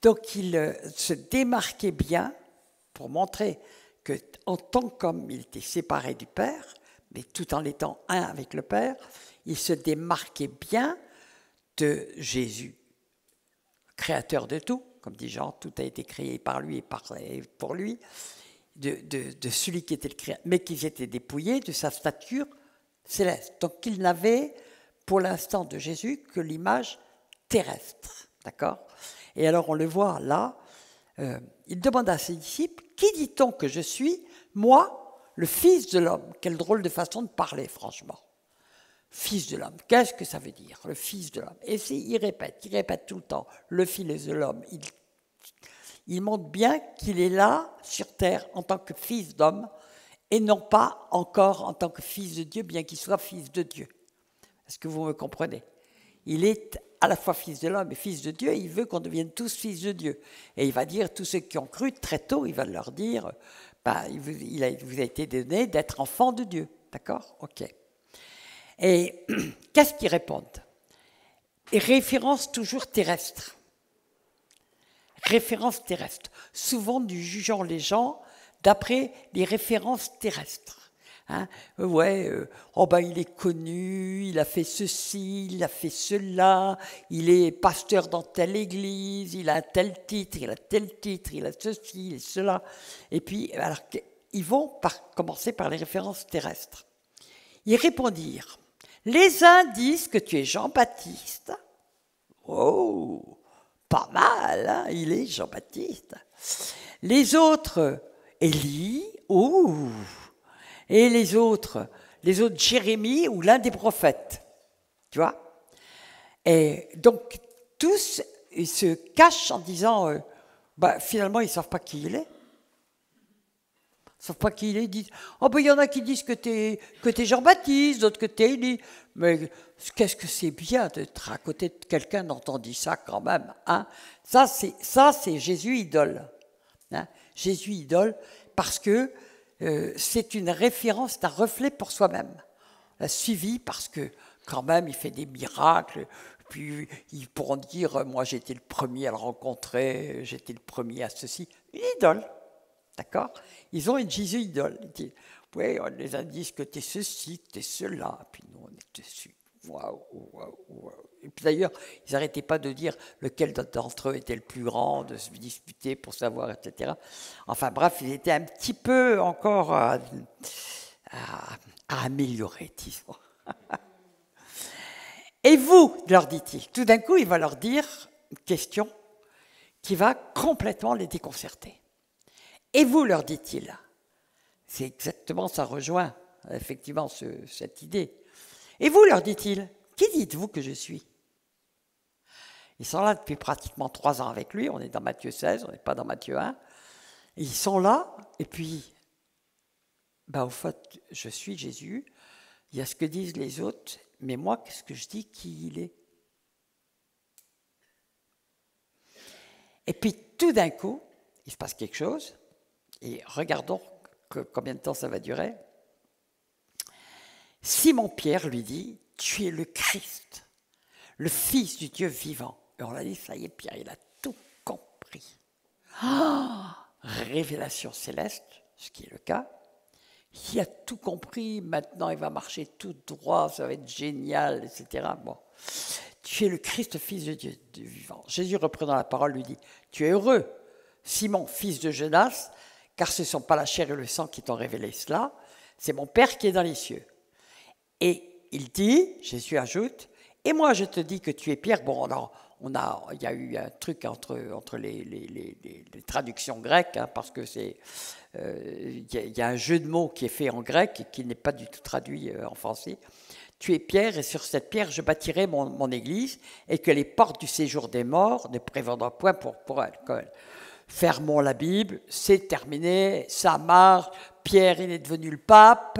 Donc il se démarquait bien pour montrer qu'en tant qu'homme, il était séparé du Père, mais tout en étant un avec le Père, il se démarquait bien de Jésus, créateur de tout, comme dit Jean, tout a été créé par lui et pour lui, de celui qui était le créateur, mais qui s'était dépouillé de sa stature céleste. Donc il n'avait, pour l'instant de Jésus, que l'image terrestre. D'accord ? Et alors on le voit là, il demande à ses disciples, « Qui dit-on que je suis, moi, le Fils de l'homme. Quelle drôle de façon de parler, franchement. Fils de l'homme, qu'est-ce que ça veut dire, le Fils de l'homme? Et il répète tout le temps, le Fils de l'homme. Il montre bien qu'il est là, sur terre, en tant que Fils d'homme, et non pas encore en tant que Fils de Dieu, bien qu'il soit Fils de Dieu. Est-ce que vous me comprenez? Il est à la fois Fils de l'homme et Fils de Dieu, et il veut qu'on devienne tous Fils de Dieu. Et il va dire, tous ceux qui ont cru, très tôt, il va leur dire, il vous a été donné d'être enfant de Dieu. D'accord? Ok. Et qu'est-ce qu'ils répondent? Et référence toujours terrestre. Référence terrestre. Souvent, nous jugeons les gens d'après les références terrestres. Hein? Il est connu, il a fait ceci, il a fait cela, il est pasteur dans telle église, il a tel titre, il a tel titre, il a ceci et cela. Et puis, alors, ils vont commencer par les références terrestres. Ils répondirent. Les uns disent que tu es Jean-Baptiste. Oh, pas mal, hein, il est Jean-Baptiste. Les autres, Élie. Oh, et les autres Jérémie ou l'un des prophètes. Tu vois? Et donc, tous ils se cachent en disant, finalement, ils ne savent pas qui il est. Ils ne savent pas qui il est, ils disent, il y en a qui disent que tu es Jean-Baptiste, d'autres que tu es Élie. Mais qu'est-ce que c'est bien d'être à côté de quelqu'un dont on dit ça quand même. Hein? Ça, c'est Jésus idole. Hein? Jésus idole, parce que c'est une référence, c'est un reflet pour soi-même. On l'a suivi parce que quand même, il fait des miracles. Puis ils pourront dire, moi j'étais le premier à le rencontrer, j'étais le premier à ceci. Une idole. D'accord? Ils ont une Jésus idole. Ils disent, oui, on les indice que tu es ceci, que tu es cela. Puis nous, on est dessus. Waouh. Et puis d'ailleurs, ils n'arrêtaient pas de dire lequel d'entre eux était le plus grand, de se disputer pour savoir, etc. Enfin bref, ils étaient un petit peu encore à améliorer, disons. Et vous, leur dit-il, tout d'un coup, il va leur dire une question qui va complètement les déconcerter. Et vous, leur dit-il, c'est exactement, ça rejoint effectivement cette idée. Et vous, leur dit-il, qui dites-vous que je suis? Ils sont là depuis pratiquement 3 ans avec lui, on est dans Matthieu 16, on n'est pas dans Matthieu 1. Et ils sont là, et puis, au fait, je suis Jésus, il y a ce que disent les autres, mais moi, qu'est-ce que je dis qui il est? Et puis, tout d'un coup, il se passe quelque chose, et regardons combien de temps ça va durer. Simon-Pierre lui dit, tu es le Christ, le Fils du Dieu vivant. Et on l'a dit, ça y est, Pierre, il a tout compris. Révélation céleste, ce qui est le cas. Il a tout compris, maintenant il va marcher tout droit, ça va être génial, etc. Bon. Tu es le Christ, Fils de Dieu vivant. Jésus, reprenant la parole, lui dit, tu es heureux, Simon, fils de Jonas, car ce ne sont pas la chair et le sang qui t'ont révélé cela, c'est mon Père qui est dans les cieux. Et il dit, Jésus ajoute, et moi je te dis que tu es Pierre. Bon, alors, il y a eu un truc entre les traductions grecques, hein, parce que il y a un jeu de mots qui est fait en grec et qui n'est pas du tout traduit en français. Tu es Pierre, et sur cette pierre je bâtirai mon église, et que les portes du séjour des morts ne prévaudront point pour elle. Fermons la Bible, c'est terminé, ça marche, Pierre il est devenu le pape.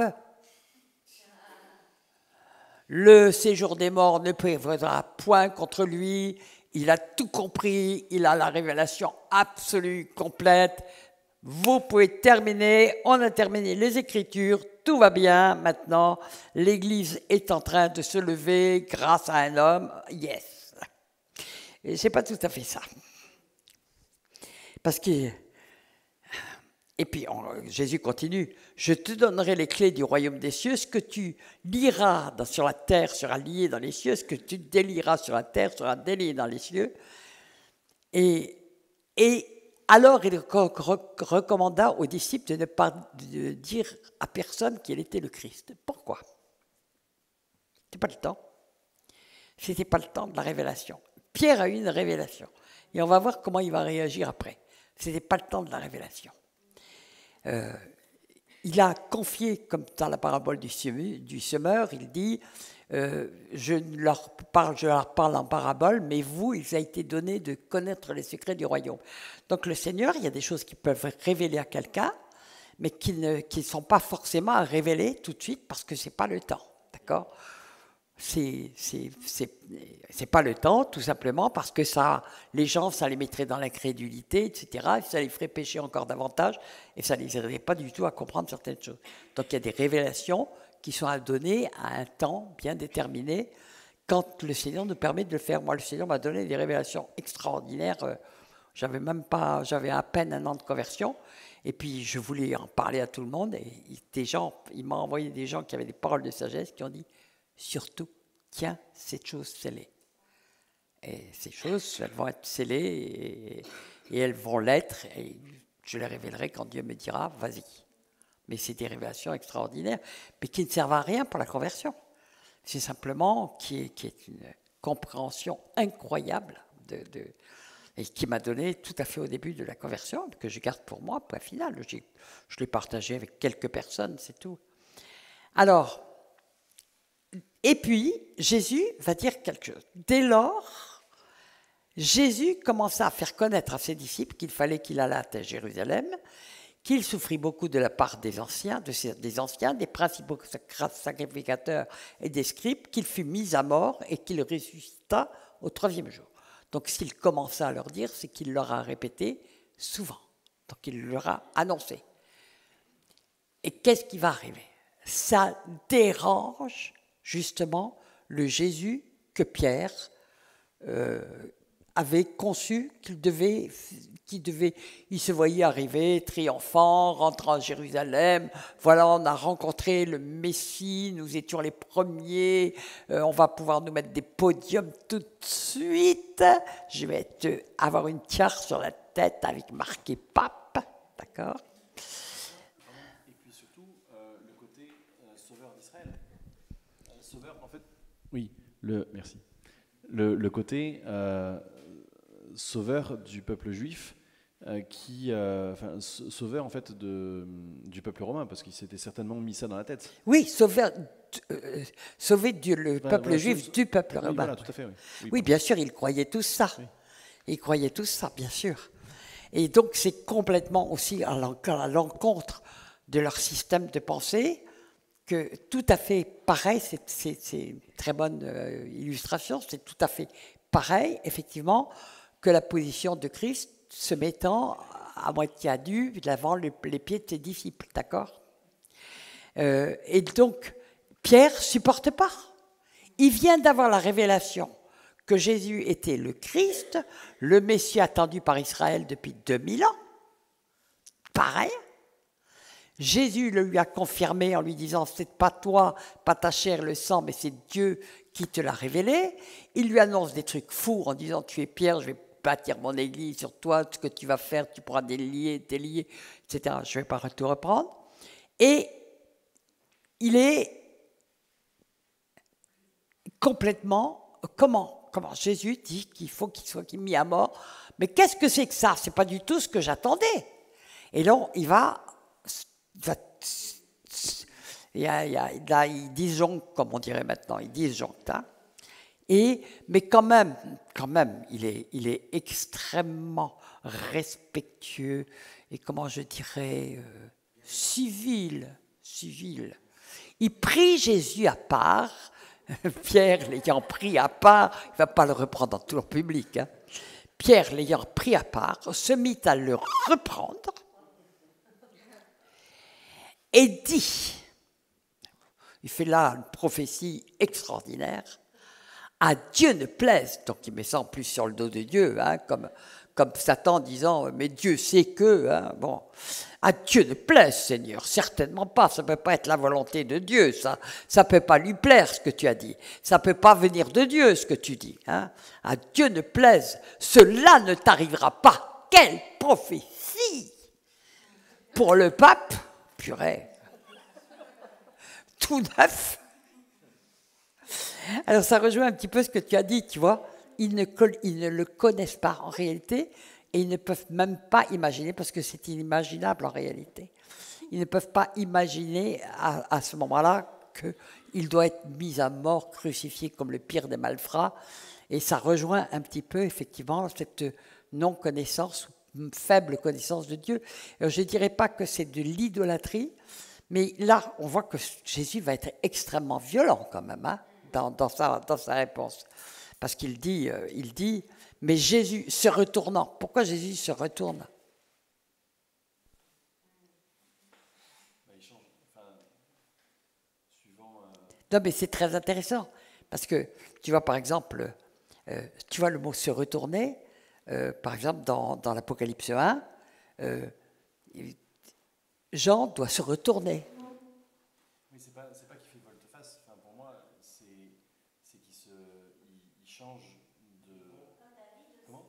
Le séjour des morts ne prévaudra point contre lui, il a tout compris, il a la révélation absolue, complète. Vous pouvez terminer, on a terminé les Écritures, tout va bien maintenant, l'Église est en train de se lever grâce à un homme, yes. Et c'est pas tout à fait ça. Parce que, et puis Jésus continue, je te donnerai les clés du royaume des cieux, ce que tu liras sur la terre sera lié dans les cieux, ce que tu délieras sur la terre sera délié dans les cieux. Et alors il recommanda aux disciples de ne pas dire à personne qu'il était le Christ. Pourquoi? C'était pas le temps. C'était pas le temps de la révélation. Pierre a eu une révélation. Et on va voir comment il va réagir après. Ce n'était pas le temps de la révélation. il a confié, comme dans la parabole du semeur, il dit je leur parle en parabole, mais vous, il a été donné de connaître les secrets du royaume. Donc le Seigneur, il y a des choses qui peuvent révéler à quelqu'un, mais qui ne sont pas forcément à révéler tout de suite parce que ce n'est pas le temps. D'accord ? C'est pas le temps, tout simplement parce que les gens, ça les mettrait dans l'incrédulité, etc. Et ça les ferait pécher encore davantage et ça ne les aiderait pas du tout à comprendre certaines choses. Donc il y a des révélations qui sont à donner à un temps bien déterminé quand le Seigneur nous permet de le faire. Moi, le Seigneur m'a donné des révélations extraordinaires. J'avais à peine un an de conversion. Et puis, je voulais en parler à tout le monde. Et il m'a envoyé des gens qui avaient des paroles de sagesse qui ont dit surtout, tiens, cette chose scellée. Et ces choses, elles vont être scellées et elles vont l'être. Et je les révélerai quand Dieu me dira, vas-y. Mais c'est des révélations extraordinaires, mais qui ne servent à rien pour la conversion. C'est simplement qui est une compréhension incroyable et qui m'a donné tout à fait au début de la conversion, que je garde pour moi, point final. Je l'ai partagé avec quelques personnes, c'est tout. Alors, et puis, Jésus va dire quelque chose. Dès lors, Jésus commença à faire connaître à ses disciples qu'il fallait qu'il allât à Jérusalem, qu'il souffrit beaucoup de la part des anciens, des principaux sacrificateurs et des scribes, qu'il fut mis à mort et qu'il ressuscita au 3e jour. Donc s'il commença à leur dire, c'est qu'il leur a répété souvent. Donc il leur a annoncé. Et qu'est-ce qui va arriver ? Ça dérange justement le Jésus que Pierre avait conçu il se voyait arriver triomphant, rentrant à Jérusalem, voilà, on a rencontré le Messie, nous étions les premiers, on va pouvoir nous mettre des podiums tout de suite, je vais avoir une tiare sur la tête avec marqué pape, d'accord ? Et puis surtout, le côté sauveur d'Israël. Sauveur, en fait, oui, merci. Le côté sauveur du peuple juif, sauveur en fait du peuple romain, parce qu'il s'était certainement mis ça dans la tête. Oui, sauver le peuple juif du peuple romain. Voilà, tout à fait. Oui, bien sûr, ils croyaient tous ça. Oui. Ils croyaient tous ça, bien sûr. Et donc, c'est complètement aussi à l'encontre de leur système de pensée, que tout à fait pareil, c'est une très bonne illustration, c'est tout à fait pareil, effectivement, que la position de Christ se mettant à moitié à nu devant les pieds de ses disciples, d'accord ? Et donc, Pierre ne supporte pas. Il vient d'avoir la révélation que Jésus était le Christ, le Messie attendu par Israël depuis 2000 ans. Pareil. Jésus le lui a confirmé en lui disant « c'est pas toi, pas ta chair, le sang, mais c'est Dieu qui te l'a révélé ». Il lui annonce des trucs fous en disant « tu es Pierre, je vais bâtir mon église sur toi, ce que tu vas faire, tu pourras délier, etc. » Je ne vais pas tout reprendre. Et il est complètement... Comment Jésus dit qu'il faut qu'il soit mis à mort. Mais qu'est-ce que c'est que ça ? Ce n'est pas du tout ce que j'attendais. Et là, il disjoncte, comme on dirait maintenant, il disjoncte. Hein. Mais quand même, il est extrêmement respectueux et, comment je dirais, civil. Il prie Jésus à part, Pierre l'ayant pris à part, il ne va pas le reprendre dans tout le public, hein. Pierre l'ayant pris à part, se mit à le reprendre et dit, il fait là une prophétie extraordinaire, à Dieu ne plaise, donc il met ça en plus sur le dos de Dieu, hein, comme Satan disant, mais Dieu sait que, hein, bon, à Dieu ne plaise, Seigneur, certainement pas, ça ne peut pas être la volonté de Dieu, ça ne peut pas lui plaire ce que tu as dit, ça ne peut pas venir de Dieu ce que tu dis, hein, à Dieu ne plaise, cela ne t'arrivera pas, quelle prophétie pour le pape, purée, tout neuf. Alors ça rejoint un petit peu ce que tu as dit, tu vois, ils ne le connaissent pas en réalité et ils ne peuvent même pas imaginer parce que c'est inimaginable en réalité. ils ne peuvent pas imaginer à ce moment-là qu'il doit être mis à mort, crucifié comme le pire des malfrats. Et ça rejoint un petit peu, effectivement, cette non-connaissance, faible connaissance de Dieu. Alors, je ne dirais pas que c'est de l'idolâtrie, mais là, on voit que Jésus va être extrêmement violent quand même, hein, dans sa réponse. Parce qu'il dit, mais Jésus se retournant. Pourquoi Jésus se retourne? Non, mais c'est très intéressant. Parce que, tu vois, par exemple, tu vois le mot se retourner, par exemple, dans l'Apocalypse 1, Jean doit se retourner. Oui, c'est pas qu'il fait volte-face. Enfin, pour moi, c'est qu'il change de... Comment?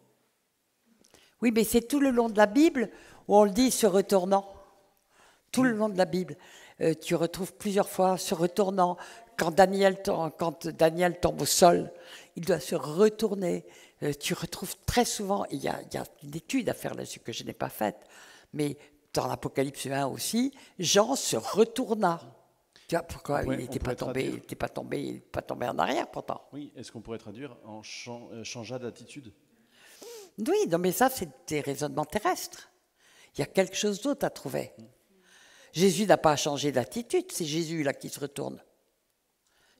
Oui, mais c'est tout le long de la Bible où on le dit se retournant. Tout le long de la Bible. Tu retrouves plusieurs fois se retournant. Quand Daniel tombe au sol, il doit se retourner. Tu retrouves très souvent, il y a une étude à faire là-dessus que je n'ai pas faite, mais dans l'Apocalypse 1 aussi, Jean se retourna. Tu vois pourquoi il n'était pas tombé en arrière pourtant. Oui, est-ce qu'on pourrait traduire en changea d'attitude? Oui, non, mais ça, c'est des raisonnements terrestres. Il y a quelque chose d'autre à trouver. Jésus n'a pas changé d'attitude, c'est Jésus là qui se retourne.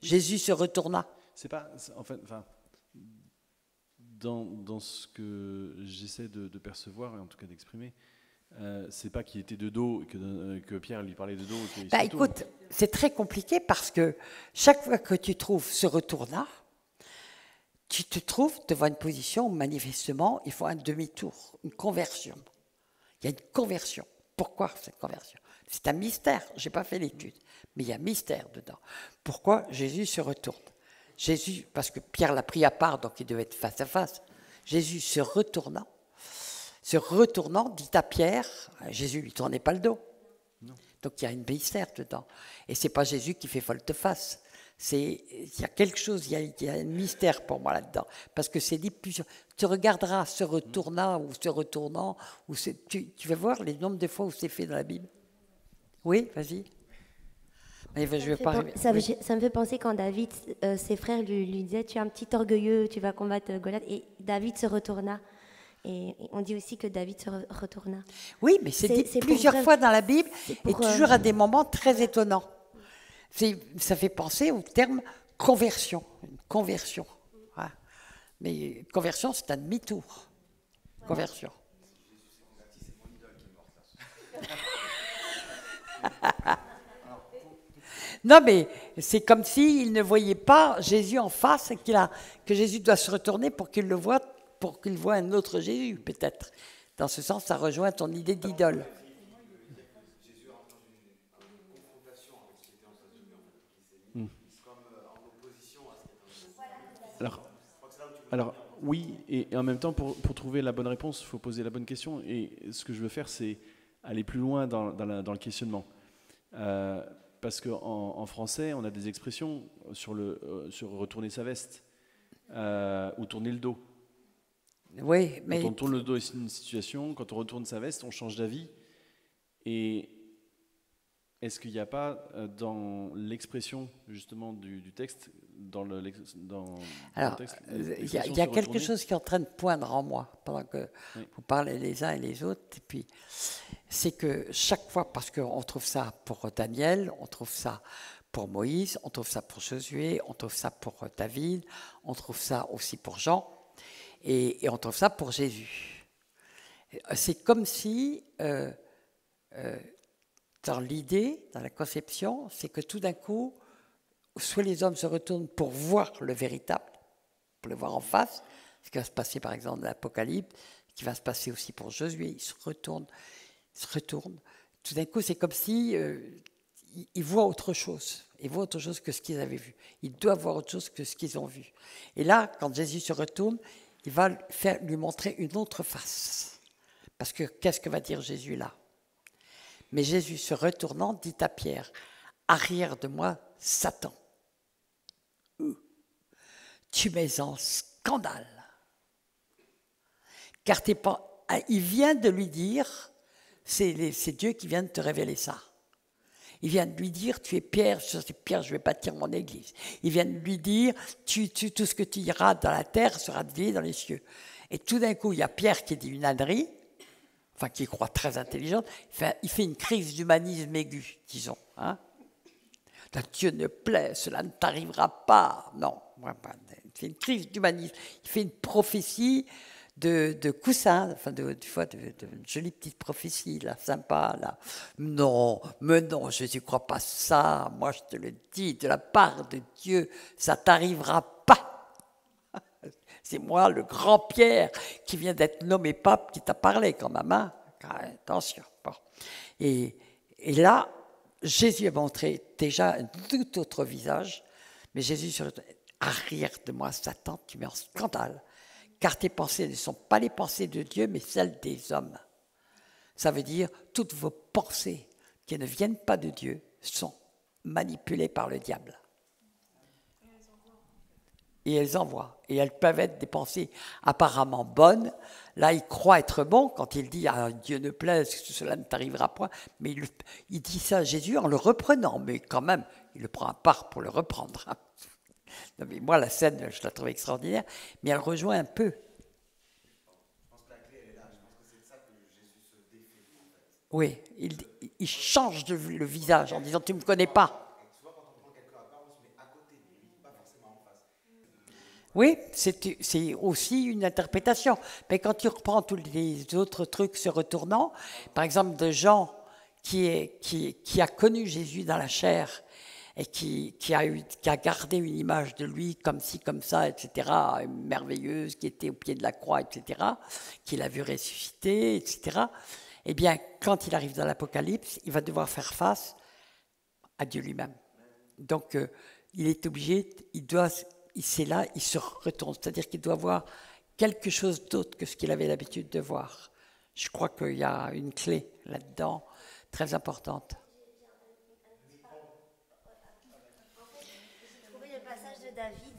Jésus se retourna. C'est pas, en fait, enfin, dans ce que j'essaie de percevoir et en tout cas d'exprimer, c'est pas qu'il était de dos, que Pierre lui parlait de dos. Écoute, c'est très compliqué parce que chaque fois que tu trouves se retourna, tu te trouves devant une position où manifestement il faut un demi-tour, une conversion. Il y a une conversion. Pourquoi cette conversion? C'est un mystère, je n'ai pas fait l'étude, mais il y a un mystère dedans. Pourquoi Jésus se retourne? Jésus, parce que Pierre l'a pris à part, donc il devait être face à face. Jésus se retournant, dit à Pierre, Jésus ne lui tournait pas le dos. Non. Donc il y a un mystère dedans. Et ce n'est pas Jésus qui fait volte-face. Il y a quelque chose, il y a un mystère pour moi là-dedans. Parce que c'est dit plusieurs. Tu regarderas se retournant ou se retournant, tu vas voir les nombres de fois où c'est fait dans la Bible. Oui, vas-y. Ça me fait penser quand David, ses frères lui disaient, tu es un petit orgueilleux, tu vas combattre Goliath. Et David se retourna. Et on dit aussi que David se retourna. Oui, mais c'est dit plusieurs fois dans la Bible et toujours à des moments très étonnants. Ça fait penser au terme conversion. Une conversion. Ouais. Mais conversion, c'est un demi-tour. Conversion. Non, mais c'est comme s'il ne voyait pas Jésus en face et que Jésus doit se retourner pour qu'il le voie, pour qu'il voie un autre Jésus, peut-être. Dans ce sens, ça rejoint ton idée d'idole. Alors oui, et en même temps, pour trouver la bonne réponse, il faut poser la bonne question. Et ce que je veux faire, c'est aller plus loin dans le questionnement. Parce qu'en français, on a des expressions sur retourner sa veste ou tourner le dos. Oui, mais... Quand on tourne le dos, c'est une situation. Quand on retourne sa veste, on change d'avis. Et est-ce qu'il n'y a pas dans l'expression justement du texte, Alors, il y a quelque chose qui est en train de poindre en moi pendant que vous parlez les uns et les autres. Et puis, c'est que chaque fois, parce qu'on trouve ça pour Daniel, on trouve ça pour Moïse, on trouve ça pour Josué, on trouve ça pour David, on trouve ça aussi pour Jean, et on trouve ça pour Jésus. C'est comme si, dans l'idée, dans la conception, c'est que tout d'un coup, soit les hommes se retournent pour voir le véritable, pour le voir en face, ce qui va se passer par exemple dans l'Apocalypse, ce qui va se passer aussi pour Josué, ils se retournent. Tout d'un coup, c'est comme si ils voient autre chose. Ils voient autre chose que ce qu'ils avaient vu. Ils doivent voir autre chose que ce qu'ils ont vu. Et là, quand Jésus se retourne, il va lui montrer une autre face. Parce que qu'est-ce que va dire Jésus là? Mais Jésus, se retournant, dit à Pierre, « Arrière de moi, Satan. Tu m'es en scandale. » Car il vient de lui dire, c'est Dieu qui vient de te révéler ça. Il vient de lui dire, tu es Pierre, Pierre, je vais bâtir mon église. Il vient de lui dire, tout ce que tu iras dans la terre sera délié dans les cieux. Et tout d'un coup, il y a Pierre qui dit une ânerie, enfin qui croit très intelligente, il fait une crise d'humanisme aigu, disons. Hein. Dieu ne plaît, cela ne t'arrivera pas. Non, il fait une crise d'humanisme. Il fait une prophétie de coussin, enfin de jolies petites prophéties, là, sympa, là. Non, mais non, je ne crois pas ça. Moi, je te le dis, de la part de Dieu, ça t'arrivera pas. C'est moi, le grand Pierre, qui vient d'être nommé pape, qui t'a parlé quand même. Hein. Attention. Bon. Et là, Jésus a montré déjà un tout autre visage, mais Jésus sur arrière de moi, Satan, tu mets en scandale, car tes pensées ne sont pas les pensées de Dieu, mais celles des hommes. Ça veut dire toutes vos pensées qui ne viennent pas de Dieu sont manipulées par le diable. Et elles envoient. Et elles peuvent être des pensées apparemment bonnes. Là, il croit être bon quand il dit ah, Dieu ne plaise, cela ne t'arrivera point. Mais il dit ça à Jésus en le reprenant. Mais quand même, il le prend à part pour le reprendre. Non, mais moi, la scène, je la trouve extraordinaire. Mais elle rejoint un peu. Je pense que la clé, elle est là. Je pense que c'est de ça que Jésus se défait. Oui, il change le visage en disant tu ne me connais pas. Oui, c'est aussi une interprétation. Mais quand tu reprends tous les autres trucs se retournant, par exemple de Jean qui a connu Jésus dans la chair et qui a gardé une image de lui comme ci, comme ça, etc., merveilleuse, qui était au pied de la croix, etc., qu'il a vu ressusciter, etc., eh bien, quand il arrive dans l'Apocalypse, il va devoir faire face à Dieu lui-même. Donc, il est obligé, c'est là, il se retourne, c'est-à-dire qu'il doit voir quelque chose d'autre que ce qu'il avait l'habitude de voir. Je crois qu'il y a une clé là-dedans très importante. J'ai trouvé le passage de David.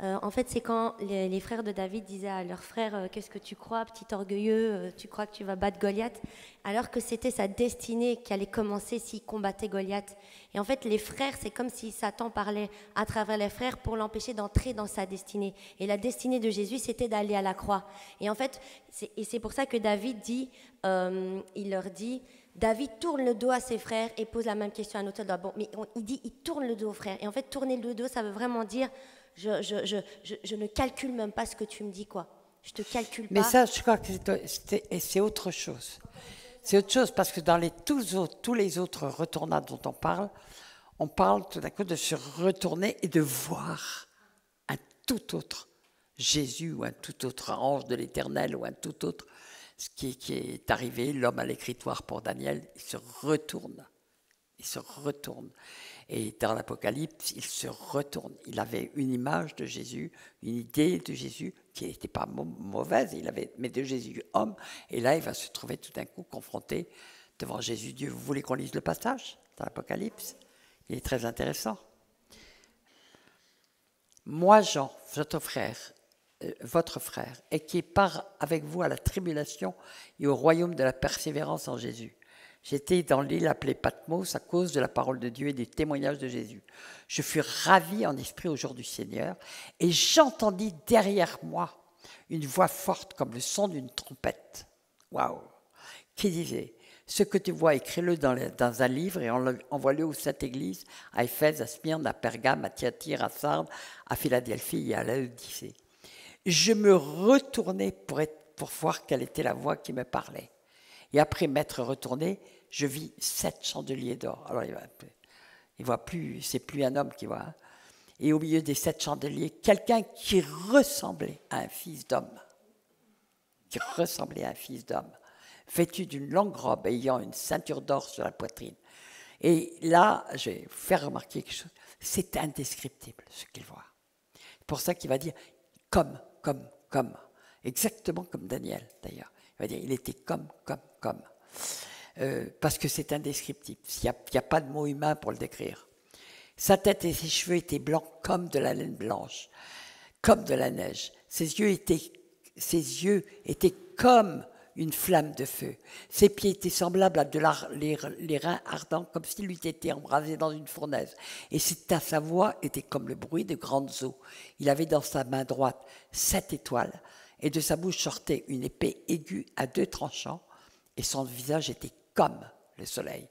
En fait, c'est quand les frères de David disaient à leur frère qu'est-ce que tu crois, petit orgueilleux, tu crois que tu vas battre Goliath, alors que c'était sa destinée qui allait commencer s'il combattait Goliath. Et en fait, les frères, c'est comme si Satan parlait à travers les frères pour l'empêcher d'entrer dans sa destinée. Et la destinée de Jésus, c'était d'aller à la croix. Et en fait, c'est pour ça que David dit, il leur dit, David tourne le dos à ses frères et pose la même question à notre Bon, mais il dit, il tourne le dos aux frères. Et en fait, tourner le dos, ça veut vraiment dire, je ne calcule même pas ce que tu me dis, quoi. Je te calcule pas. Mais ça, je crois que c'est autre chose. C'est autre chose parce que dans tous les autres retournades dont on parle tout d'un coup de se retourner et de voir un tout autre Jésus ou un tout autre ange de l'Éternel ou un tout autre, ce qui est arrivé, l'homme à l'écritoire pour Daniel, il se retourne. Il se retourne. Et dans l'Apocalypse, il se retourne. Il avait une image de Jésus, une idée de Jésus qui n'était pas mauvaise, mais de Jésus homme. Et là, il va se trouver tout d'un coup confronté devant Jésus Dieu. Vous voulez qu'on lise le passage dans l'Apocalypse? Il est très intéressant. Moi, Jean, votre frère, et qui part avec vous à la tribulation et au royaume de la persévérance en Jésus. J'étais dans l'île appelée Patmos à cause de la parole de Dieu et des témoignages de Jésus. Je fus ravi en esprit au jour du Seigneur et j'entendis derrière moi une voix forte comme le son d'une trompette. Waouh! Qui disait, ce que tu vois, écris-le dans un livre et envoie-le aux sept églises, à Éphèse, à Smyrne, à Pergame, à Thyatire, à Sardes, à Philadelphie et à Laodicée. Je me retournai pour voir quelle était la voix qui me parlait. Et après m'être retourné, je vis 7 chandeliers d'or. Alors il voit plus, c'est plus un homme qui voit. Hein. Et au milieu des 7 chandeliers, quelqu'un qui ressemblait à un fils d'homme. Qui ressemblait à un fils d'homme. Vêtu d'une longue robe, ayant une ceinture d'or sur la poitrine. Et là, je vais vous faire remarquer quelque chose. C'est indescriptible ce qu'il voit. C'est pour ça qu'il va dire comme. Exactement comme Daniel, d'ailleurs. Il va dire, il était comme. Parce que c'est indescriptible. Il n'y a pas de mot humain pour le décrire. Sa tête et ses cheveux étaient blancs comme de la laine blanche, comme de la neige. Ses yeux étaient comme une flamme de feu. Ses pieds étaient semblables à les reins ardents, comme s'il eût été embrasé dans une fournaise. Et sa voix était comme le bruit de grandes eaux. Il avait dans sa main droite 7 étoiles, et de sa bouche sortait une épée aiguë à 2 tranchants, et son visage était comme le soleil.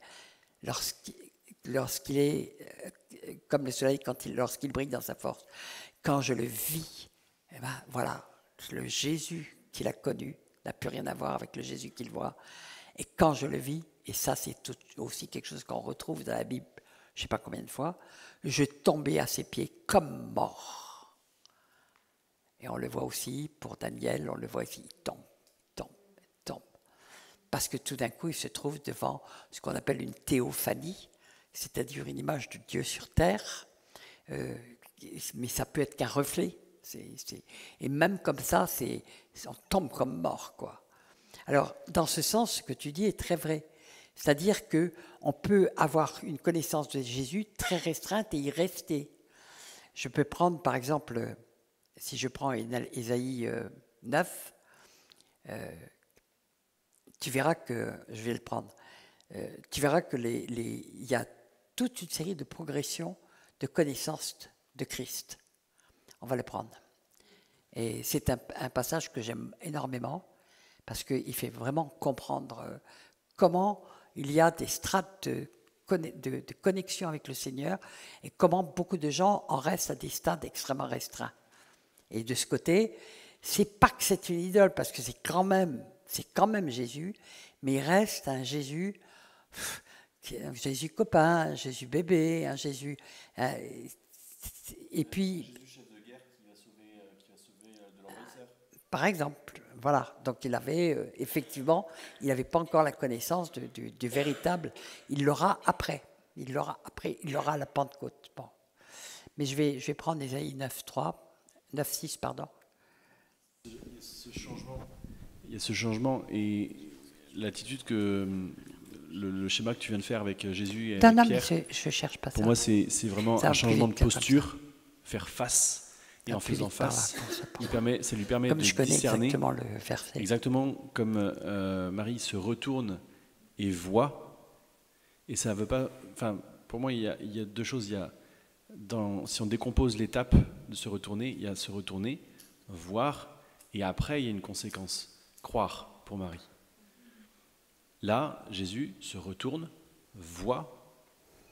Lorsqu'il est comme le soleil lorsqu'il brille dans sa force. Quand je le vis, eh ben, voilà, le Jésus qu'il a connu n'a plus rien à voir avec le Jésus qu'il voit. Et quand je le vis, et ça c'est aussi quelque chose qu'on retrouve dans la Bible, je ne sais pas combien de fois, je tombais à ses pieds comme mort. Et on le voit aussi pour Daniel, on le voit ici, il tombe. Parce que tout d'un coup, il se trouve devant ce qu'on appelle une théophanie, c'est-à-dire une image de Dieu sur terre, mais ça peut être qu'un reflet. Et même comme ça, on tombe comme mort, quoi. Alors, dans ce sens, ce que tu dis est très vrai. C'est-à-dire qu'on peut avoir une connaissance de Jésus très restreinte et y rester. Je peux prendre, par exemple, si je prends Ésaïe 9, tu verras que, je vais le prendre, tu verras que il y a toute une série de progressions de connaissance de Christ. On va le prendre. Et c'est un passage que j'aime énormément parce qu'il fait vraiment comprendre comment il y a des strates de connexion avec le Seigneur et comment beaucoup de gens en restent à des stades extrêmement restreints. Et de ce côté, c'est pas que c'est une idole parce que c'est quand même Jésus, mais il reste un Jésus copain, un Jésus bébé, un Jésus. Et puis. Jésus chef de guerre qui va sauver de l'envahisseur. Par exemple, voilà. Donc il avait effectivement, il n'avait pas encore la connaissance du véritable. Il l'aura après. Il l'aura à la Pentecôte. Bon. Mais je vais prendre Ésaïe 9:6, pardon. Il y a ce changement et l'attitude que le schéma que tu viens de faire avec Jésus et avec Pierre. Mais je cherche pas ça. Pour moi, c'est vraiment un changement de posture, faire face. Et en faisant face, ça lui permet comme de je connais discerner. Exactement le verset. Exactement comme Marie se retourne et voit. Et ça veut pas. Enfin, pour moi, il y a 2 choses. Si on décompose l'étape de se retourner, il y a se retourner, voir, et après, il y a une conséquence. Croire pour Marie. Là, Jésus se retourne, voit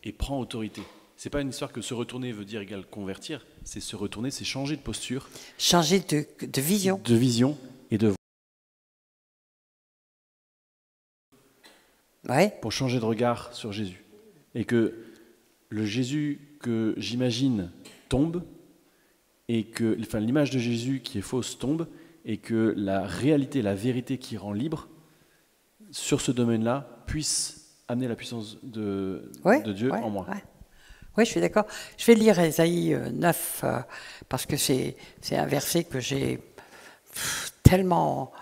et prend autorité. C'est pas une histoire que se retourner veut dire égal convertir, c'est se retourner, c'est changer de posture. Changer de vision. De vision et de Ouais. pour changer de regard sur Jésus. Et que le Jésus que j'imagine tombe, et que l'image de Jésus qui est fausse tombe, et que la réalité, la vérité qui rend libre, sur ce domaine-là, puisse amener la puissance de Dieu en moi. Ouais. Oui, je suis d'accord. Je vais lire Ésaïe 9 parce que c'est un verset que j'ai tellement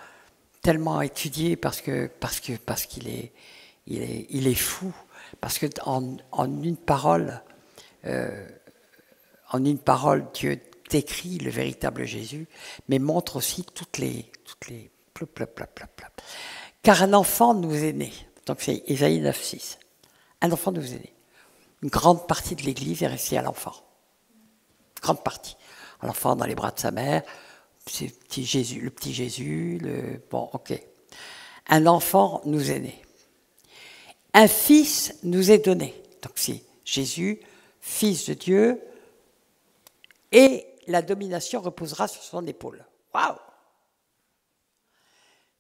étudié parce qu'il est fou. Parce que en une parole, Dieu décrit le véritable Jésus, mais montre aussi toutes les car un enfant nous est né. Donc c'est Ésaïe 9:6. Un enfant nous est né. Une grande partie de l'Église est restée à l'enfant. Grande partie. À l'enfant dans les bras de sa mère, le petit Jésus, bon, ok. Un enfant nous est né. Un fils nous est donné. Donc c'est Jésus, fils de Dieu, et la domination reposera sur son épaule. Waouh!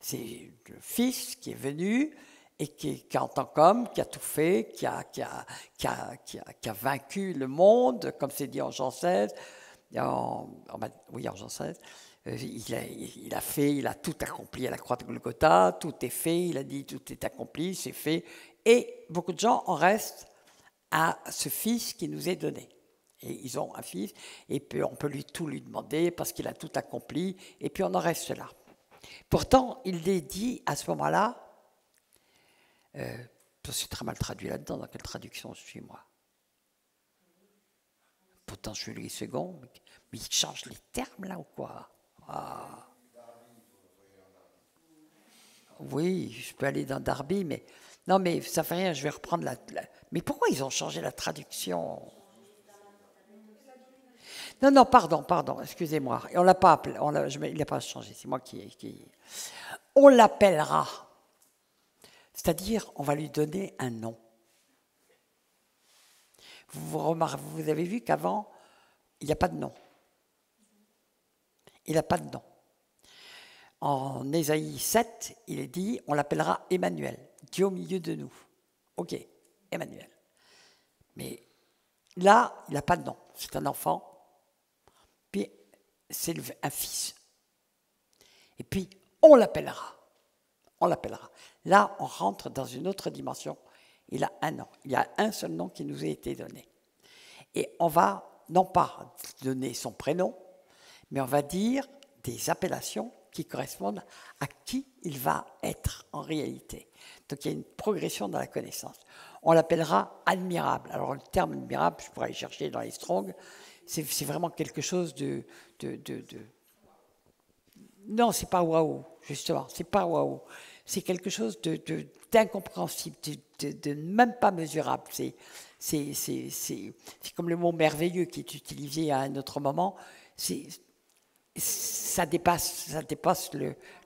C'est le fils qui est venu et qui en tant qu'homme, qui a tout fait, qui a vaincu le monde, comme c'est dit en Jean 16. En Jean 16. Il a tout accompli à la croix de Golgotha, tout est fait, il a dit tout est accompli, c'est fait. Et beaucoup de gens en restent à ce fils qui nous est donné. Et ils ont un fils, et puis on peut tout lui demander parce qu'il a tout accompli, et puis on en reste là. Pourtant, il est dit à ce moment-là, c'est très mal traduit là-dedans, dans quelle traduction je suis moi? Pourtant, je suis Louis II, mais il change les termes là ou quoi? Ah. Oui, je peux aller dans Darby, mais... Non, mais ça fait rien, je vais reprendre Mais pourquoi ils ont changé la traduction? Non, non, pardon, excusez-moi. Et on l'a pas appelé, il n'a pas changé, c'est moi qui... On l'appellera. C'est-à-dire, on va lui donner un nom. Vous avez vu qu'avant, il n'y a pas de nom. Il n'a pas de nom. En Ésaïe 7, il est dit, on l'appellera Emmanuel, Dieu au milieu de nous. Ok, Emmanuel. Mais là, il n'a pas de nom. C'est un enfant, puis c'est un fils. Et puis, on l'appellera. On l'appellera. Là, on rentre dans une autre dimension. Il a un nom. Il y a un seul nom qui nous a été donné. Et on va, non pas donner son prénom, mais on va dire des appellations qui correspondent à qui il va être en réalité. Donc il y a une progression dans la connaissance. On l'appellera admirable. Alors le terme admirable, je pourrais aller chercher dans les Strong, c'est vraiment quelque chose de... Non, c'est pas waouh, justement, c'est pas waouh. C'est quelque chose d'incompréhensible, de même pas mesurable. C'est comme le mot merveilleux qui est utilisé à un autre moment. Ça dépasse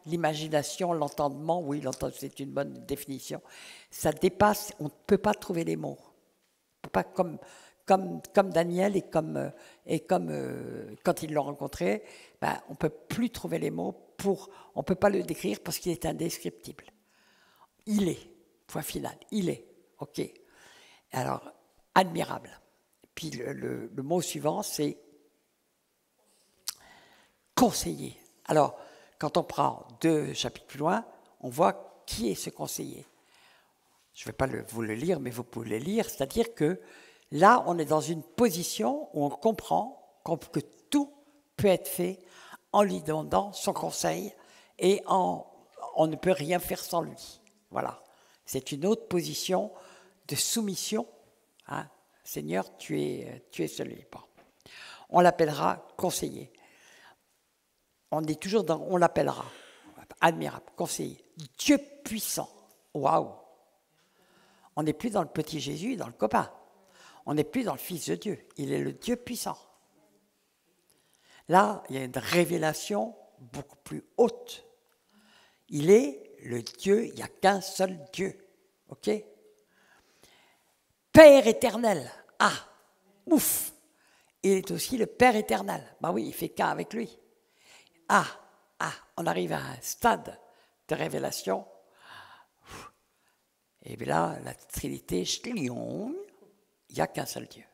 l'imagination, l'entendement. Oui, c'est une bonne définition. Ça dépasse, on ne peut pas trouver les mots. On peut pas, comme Daniel et comme quand ils l'ont rencontré, on ne peut plus trouver les mots on ne peut pas le décrire parce qu'il est indescriptible. Il est, point final, il est, ok. Alors, admirable. Puis le mot suivant, c'est conseiller. Alors, quand on prend 2 chapitres plus loin, on voit qui est ce conseiller. Je ne vais pas vous le lire, mais vous pouvez le lire. C'est-à-dire que là, on est dans une position où on comprend que tout peut être fait en lui donnant son conseil et on ne peut rien faire sans lui. Voilà. C'est une autre position de soumission. Hein. Seigneur, tu es celui. Bon. On l'appellera conseiller. On est toujours dans on l'appellera. Admirable, conseiller. Dieu puissant. Waouh! On n'est plus dans le petit Jésus, dans le copain. On n'est plus dans le Fils de Dieu. Il est le Dieu puissant. Là, il y a une révélation beaucoup plus haute. Il est le Dieu, il n'y a qu'un seul Dieu. OK? Père éternel. Ah, ouf! Il est aussi le Père éternel. Ben oui, il fait qu'un avec lui. On arrive à un stade de révélation. Et bien là, la Trinité, il n'y a qu'un seul Dieu.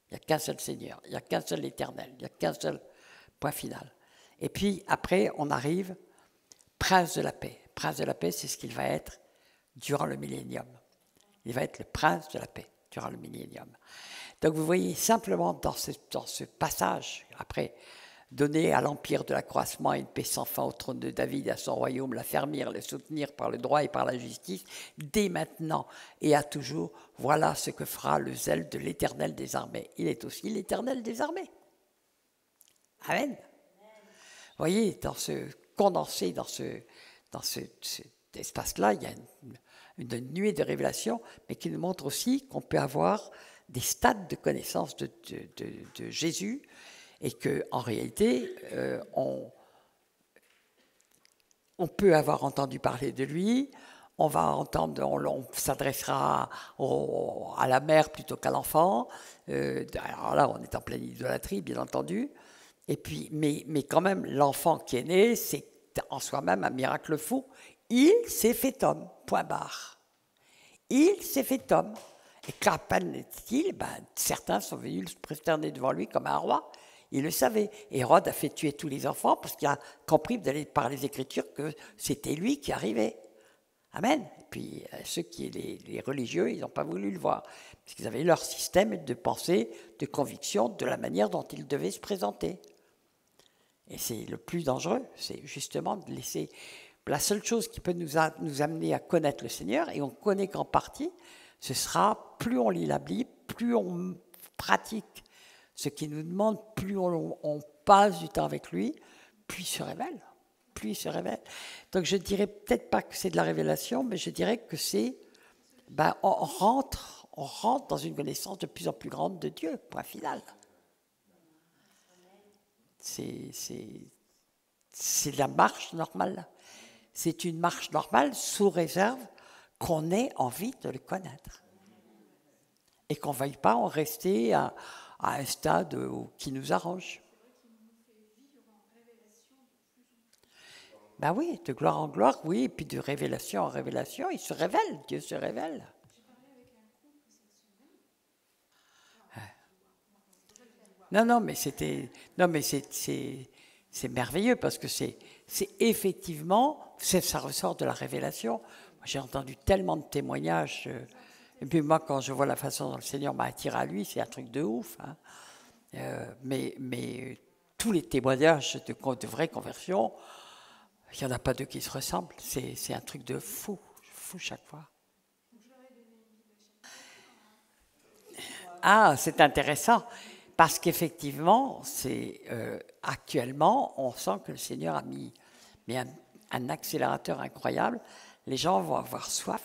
Il n'y a qu'un seul Seigneur. Il n'y a qu'un seul éternel. Il n'y a qu'un seul point final. Et puis après, on arrive, prince de la paix. Prince de la paix, c'est ce qu'il va être durant le millénium. Il va être le prince de la paix durant le millénium. Donc vous voyez simplement dans ce passage, après, donner à l'empire de l'accroissement une paix sans fin au trône de David et à son royaume, l'affermir, le soutenir par le droit et par la justice, dès maintenant et à toujours, voilà ce que fera le zèle de l'Éternel des armées. Il est aussi l'Éternel des armées. Amen. Vous voyez, dans ce condensé, dans cet espace-là, il y a une nuée de révélations, mais qui nous montre aussi qu'on peut avoir des stades de connaissance de Jésus, et qu'en réalité, on peut avoir entendu parler de lui, on s'adressera à la mère plutôt qu'à l'enfant. Alors là, on est en pleine idolâtrie, bien entendu. Et puis, mais quand même, l'enfant qui est né, c'est en soi-même un miracle fou. Il s'est fait homme, point barre. Il s'est fait homme. Et qu'à peine est-il, certains sont venus se prosterner devant lui comme un roi. Il le savait. Hérode a fait tuer tous les enfants parce qu'il a compris par les Écritures que c'était lui qui arrivait. Amen. Et puis ceux les religieux, ils n'ont pas voulu le voir parce qu'ils avaient leur système de pensée, de conviction, de la manière dont ils devaient se présenter. Et c'est le plus dangereux, c'est justement de laisser... La seule chose qui peut nous amener à connaître le Seigneur, et on ne connaît qu'en partie, ce sera plus on lit la Bible, plus on pratique ce qu'il nous demande, plus on passe du temps avec lui, plus il se révèle. plus il se révèle. Donc je dirais peut-être pas que c'est de la révélation, mais je dirais que c'est, on rentre dans une connaissance de plus en plus grande de Dieu, point final. C'est la marche normale. C'est une marche normale sous réserve qu'on ait envie de le connaître. Et qu'on ne veuille pas en rester à un stade qui nous arrange. Ben oui, de gloire en gloire, oui, et puis de révélation en révélation, il se révèle, Dieu se révèle. Non, mais c'est merveilleux parce que c'est effectivement, ça ressort de la révélation. J'ai entendu tellement de témoignages. Et puis moi, quand je vois la façon dont le Seigneur m'a attiré à lui, c'est un truc de ouf. Hein. Mais tous les témoignages de vraie conversion, il n'y en a pas deux qui se ressemblent. C'est un truc de fou chaque fois. Ah, c'est intéressant. Parce qu'effectivement, actuellement, on sent que le Seigneur a mis un accélérateur incroyable. Les gens vont avoir soif.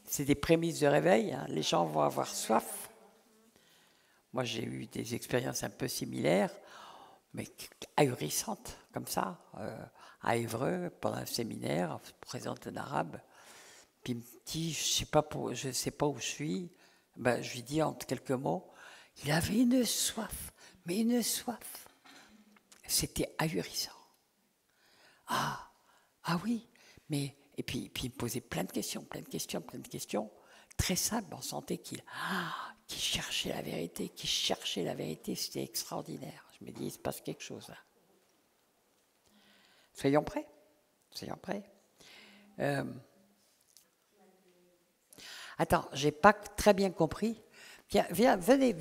C'est des prémices de réveil. Hein. Les gens vont avoir soif. Moi, j'ai eu des expériences un peu similaires, mais ahurissantes, comme ça, à Évreux, pendant un séminaire, je présente un arabe. Puis il me dit, je ne sais pas où je suis. Je lui dis en quelques mots, il avait une soif, mais une soif. C'était ahurissant. Ah oui, mais... Et puis il me posait plein de questions, très simples. On sentait qu'il cherchait la vérité, c'était extraordinaire. Je me dis, il se passe quelque chose là. Soyons prêts. Attends, j'ai pas très bien compris. Viens, venez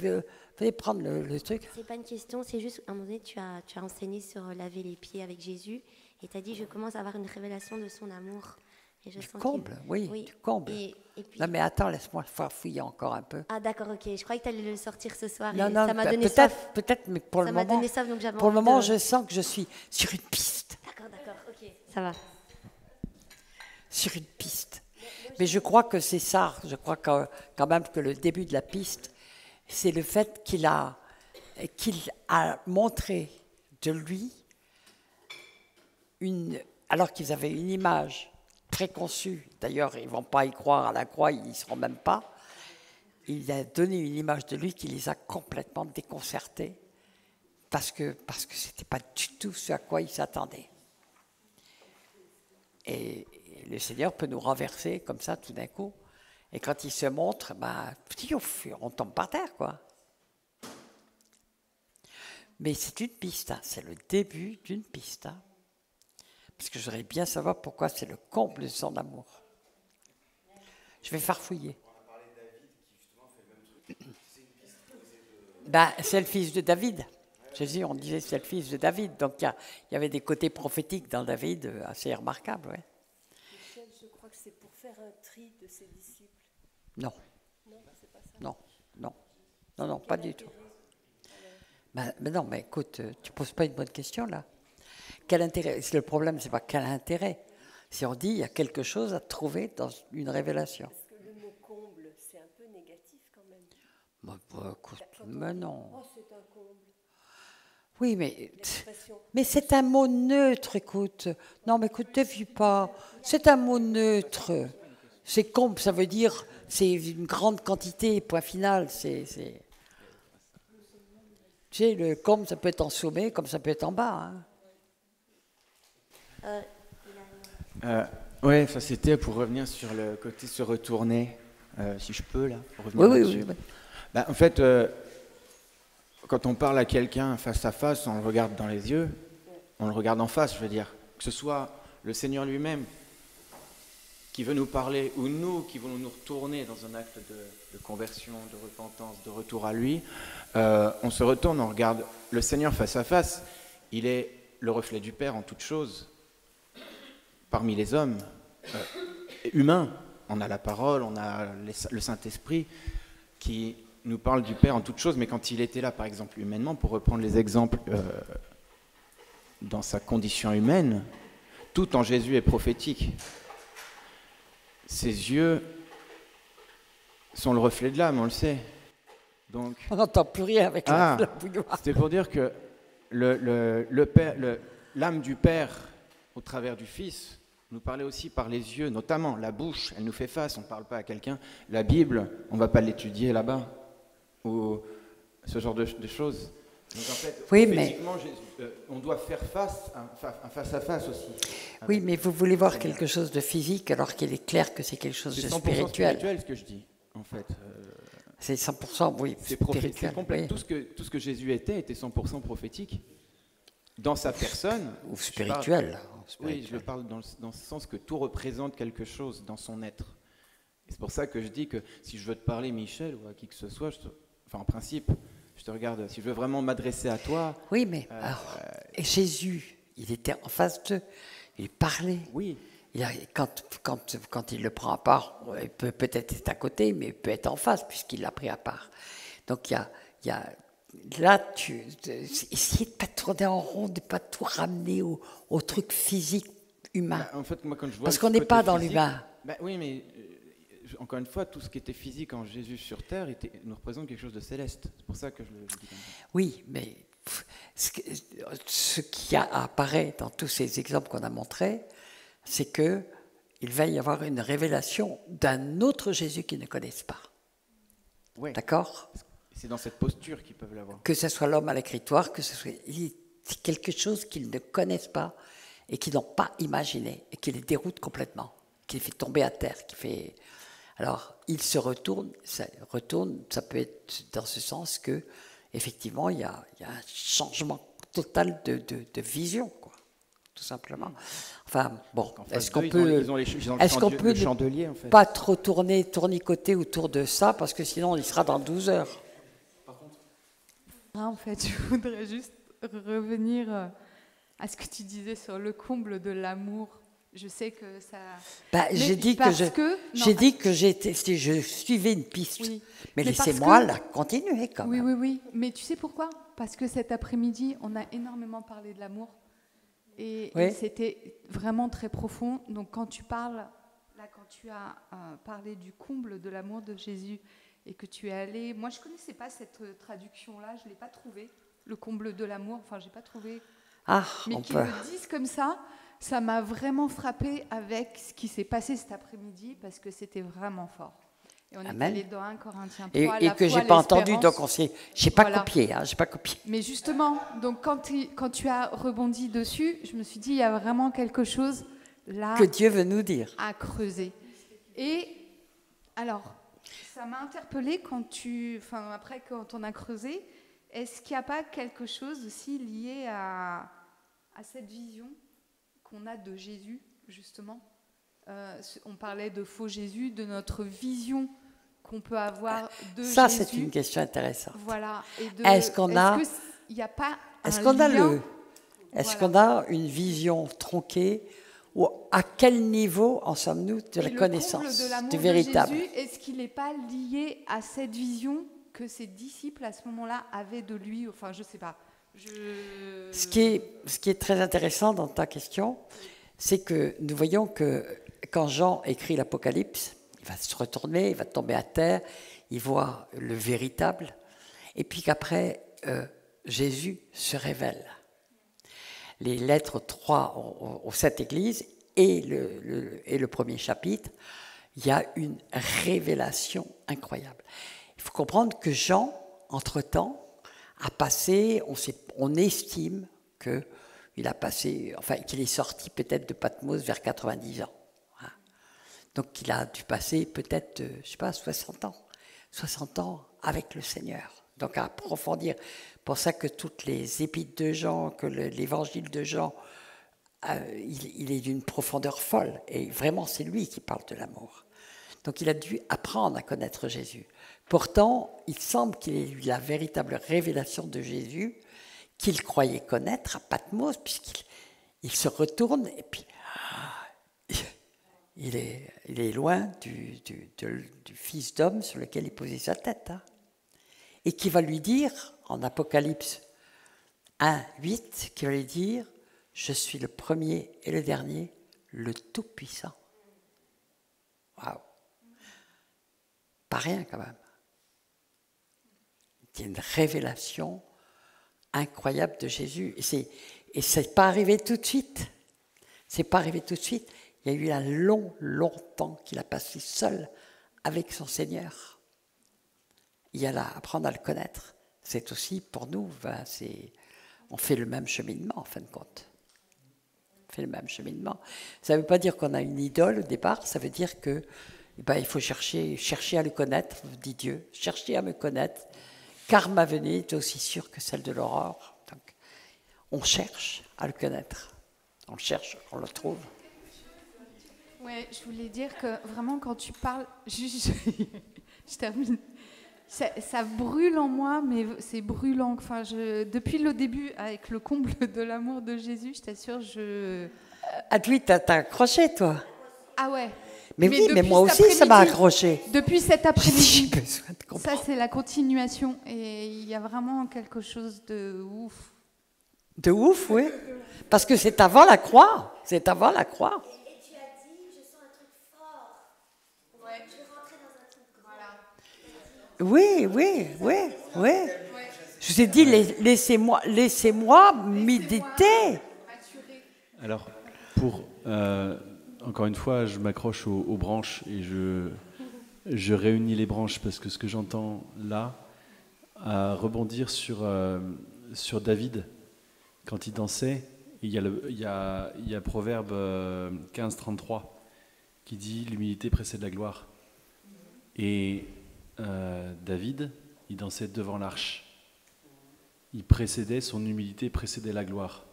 prendre le truc. C'est pas une question, c'est juste, à un moment donné, tu as enseigné sur laver les pieds avec Jésus, et tu as dit, je commence à avoir une révélation de son amour. Et je sens comble, oui, tu combles. Et puis... Non, mais attends, laisse-moi farfouiller encore un peu. Ah d'accord, ok, je croyais que tu allais le sortir ce soir, non, ça m'a donné soif. Peut-être, mais pour le moment, donné soif, donc pour le moment, je sens que je suis sur une piste. D'accord, ok, ça va. Sur une piste. Mais je crois que c'est ça, je crois quand même que le début de la piste, c'est le fait qu'il a montré de lui, alors qu'ils avaient une image préconçue, d'ailleurs ils ne vont pas y croire à la croix, ils n'y seront même pas, il a donné une image de lui qui les a complètement déconcertés, parce que ce n'était pas du tout ce à quoi ils s'attendaient. Et le Seigneur peut nous renverser comme ça tout d'un coup. Et quand il se montre, on tombe par terre, quoi. Mais c'est une piste, hein, c'est le début d'une piste. Hein. Parce que je voudrais bien savoir pourquoi c'est le comble de son amour. Je vais farfouiller. On a parlé de David qui justement fait le même truc. C'est une piste posée de... c'est le fils de David. Jésus, on disait c'est le fils de David. Donc il y avait des côtés prophétiques dans David assez remarquables. Ouais. Michel, je crois que c'est pour faire un tri de ses disciples. Non. Non, c'est pas ça. Non, pas du tout. Mais non, mais écoute, tu poses pas une bonne question là. Quel intérêt? Le problème, c'est pas quel intérêt. Si on dit il y a quelque chose à trouver dans une révélation. Parce que le mot comble, c'est un peu négatif quand même. Écoute, mais non. Oh, c'est un comble. Oui, mais c'est un mot neutre, écoute. Non, mais écoute, ne vis pas. C'est un mot neutre. C'est comble, ça veut dire c'est une grande quantité, point final. Tu sais, le comble, ça peut être en sommet comme ça peut être en bas. Hein. Ouais, ça c'était pour revenir sur le côté se retourner, si je peux là. Pour revenir Oui. En fait, quand on parle à quelqu'un face à face, on le regarde dans les yeux, on le regarde en face, je veux dire. Que ce soit le Seigneur lui-même qui veut nous parler ou nous qui voulons nous retourner dans un acte de conversion, de repentance, de retour à lui, on se retourne, on regarde le Seigneur face à face. Il est le reflet du Père en toutes choses. Parmi les hommes humains, on a la parole, on a le Saint-Esprit qui nous parle du Père en toutes choses, mais quand il était là, par exemple, humainement, pour reprendre les exemples dans sa condition humaine, tout en Jésus est prophétique. Ses yeux sont le reflet de l'âme, on le sait. Donc, On n'entend plus rien avec la bouilloire. c'était pour dire que l'âme du Père, au travers du Fils, nous parlait aussi par les yeux, notamment la bouche, elle nous fait face, on ne parle pas à quelqu'un. La Bible, on ne va pas l'étudier là-bas, ou ce genre de choses. Donc en fait, oui, effectivement, on doit faire face, un face-à-face aussi. Oui, mais vous voulez voir quelque chose de physique alors qu'il est clair que c'est quelque chose de spirituel. C'est 100% spirituel ce que je dis, en fait. C'est 100%, oui, spirituel. C'est complet. Oui. Tout ce que Jésus était 100% prophétique. Dans sa personne. Ou spirituel. Oui, je le parle dans ce sens que tout représente quelque chose dans son être. Et c'est pour ça que je dis que si je veux te parler, Michel, ou à qui que ce soit, en principe, je te regarde. Si je veux vraiment m'adresser à toi. Oui, mais et Jésus, il était en face d'eux, il parlait. Oui. Quand il le prend à part, il peut peut-être être à côté, mais il peut être en face puisqu'il l'a pris à part. Donc il y a là, essayez de ne pas tourner en rond, de ne pas tout ramener au truc physique humain. En fait, moi, quand je vois parce qu'on n'est pas dans l'humain. Oui, mais encore une fois, tout ce qui était physique en Jésus sur terre nous représente quelque chose de céleste. C'est pour ça que je le dis comme ça. Oui, mais ce qui apparaît dans tous ces exemples qu'on a montrés, c'est qu'il va y avoir une révélation d'un autre Jésus qu'ils ne connaissent pas. Oui. D'accord ? C'est dans cette posture qu'ils peuvent l'avoir. Que ce soit l'homme à l'écritoire, que ce soit c'est quelque chose qu'ils ne connaissent pas et qu'ils n'ont pas imaginé et qui les déroute complètement, qui les fait tomber à terre, Alors, ils se retournent, ça peut être dans ce sens que effectivement, il y a un changement total de vision, quoi, tout simplement. Enfin, bon, est-ce qu'on peut chandelier, en fait. Pas trop tournicoter autour de ça, parce que sinon on y sera dans 12 heures. En fait, je voudrais juste revenir à ce que tu disais sur le comble de l'amour. Je sais que ça. J'ai dit que je suivais une piste, oui. mais laissez-moi la continuer quand même. Oui. Mais tu sais pourquoi ? Parce que cet après-midi, on a énormément parlé de l'amour et c'était vraiment très profond. Donc quand tu parles, là, quand tu as parlé du comble de l'amour de Jésus. Et que tu es allé... Moi, je ne connaissais pas cette traduction-là, je ne l'ai pas trouvée, le comble de l'amour, enfin, je n'ai pas trouvé... mais qu'ils le disent comme ça m'a vraiment frappée avec ce qui s'est passé cet après-midi, parce que c'était vraiment fort. Et on est allé dans 1 Corinthiens 3, et que je n'ai pas entendu, donc je n'ai pas copié. J'ai pas copié. Mais justement, donc quand tu as rebondi dessus, je me suis dit, il y a vraiment quelque chose là... Que Dieu veut nous dire. À creuser. Et alors... Ça m'a interpellée après quand on a creusé, est-ce qu'il n'y a pas quelque chose aussi lié à cette vision qu'on a de Jésus, justement ? On parlait de faux Jésus, de notre vision qu'on peut avoir de Jésus. Ça, c'est une question intéressante. Voilà. Est-ce qu'on a une vision tronquée? Ou à quel niveau en sommes-nous de la connaissance du véritable ? Jésus, est-ce qu'il n'est pas lié à cette vision que ses disciples à ce moment-là avaient de lui ? Enfin, je ne sais pas. Ce qui est très intéressant dans ta question, c'est que nous voyons que quand Jean écrit l'Apocalypse, il va se retourner, il va tomber à terre, il voit le véritable, et puis qu'après, Jésus se révèle. Les lettres 3 aux 7 églises et le premier chapitre, il y a une révélation incroyable. Il faut comprendre que Jean, entre-temps, a passé, on estime qu'il a passé, qu'il est sorti peut-être de Patmos vers 90 ans. Donc il a dû passer peut-être, 60 ans avec le Seigneur. Donc à approfondir. C'est pour ça que toutes les épîtres de Jean, que l'évangile de Jean, il est d'une profondeur folle. Et vraiment, c'est lui qui parle de l'amour. Donc il a dû apprendre à connaître Jésus. Pourtant, il semble qu'il ait eu la véritable révélation de Jésus qu'il croyait connaître à Patmos, puisqu'il se retourne et puis il est loin du Fils d'homme sur lequel il posait sa tête. Et qui va lui dire, en Apocalypse 1, 8, qui va lui dire je suis le premier et le dernier, le Tout-Puissant. Waouh! Pas rien quand même. C'est une révélation incroyable de Jésus. Et c'est pas arrivé tout de suite. C'est pas arrivé tout de suite. Il y a eu un long temps qu'il a passé seul avec son Seigneur. Il y a là, apprendre à le connaître. C'est aussi pour nous, on fait le même cheminement en fin de compte. On fait le même cheminement. Ça ne veut pas dire qu'on a une idole au départ, ça veut dire que il faut chercher à le connaître, dit Dieu, chercher à me connaître, car ma venue est aussi sûre que celle de l'aurore. Donc, on cherche à le connaître. On le cherche, on le trouve. Ouais, je voulais dire que vraiment quand tu parles, je termine. Ça brûle en moi, mais c'est brûlant. Enfin, depuis le début, avec le comble de l'amour de Jésus, je t'assure, Ah oui, t'as accroché, toi. Ah ouais. Mais oui, mais moi aussi, ça m'a accroché. Depuis cet après-midi, ça c'est la continuation. Et il y a vraiment quelque chose de ouf. De ouf, oui. Parce que c'est avant la croix. C'est avant la croix. Et tu as dit, je sens un truc fort. Ouais. Je vais rentrer dans un truc Voilà. Oui. Je vous ai dit, laissez-moi méditer. Alors, encore une fois, je m'accroche aux branches et je réunis les branches parce que ce que j'entends là, à rebondir sur David, quand il dansait, il y a Proverbe 15-33 qui dit « L'humilité précède la gloire ». Et David, il dansait devant l'arche. Son humilité précédait la gloire.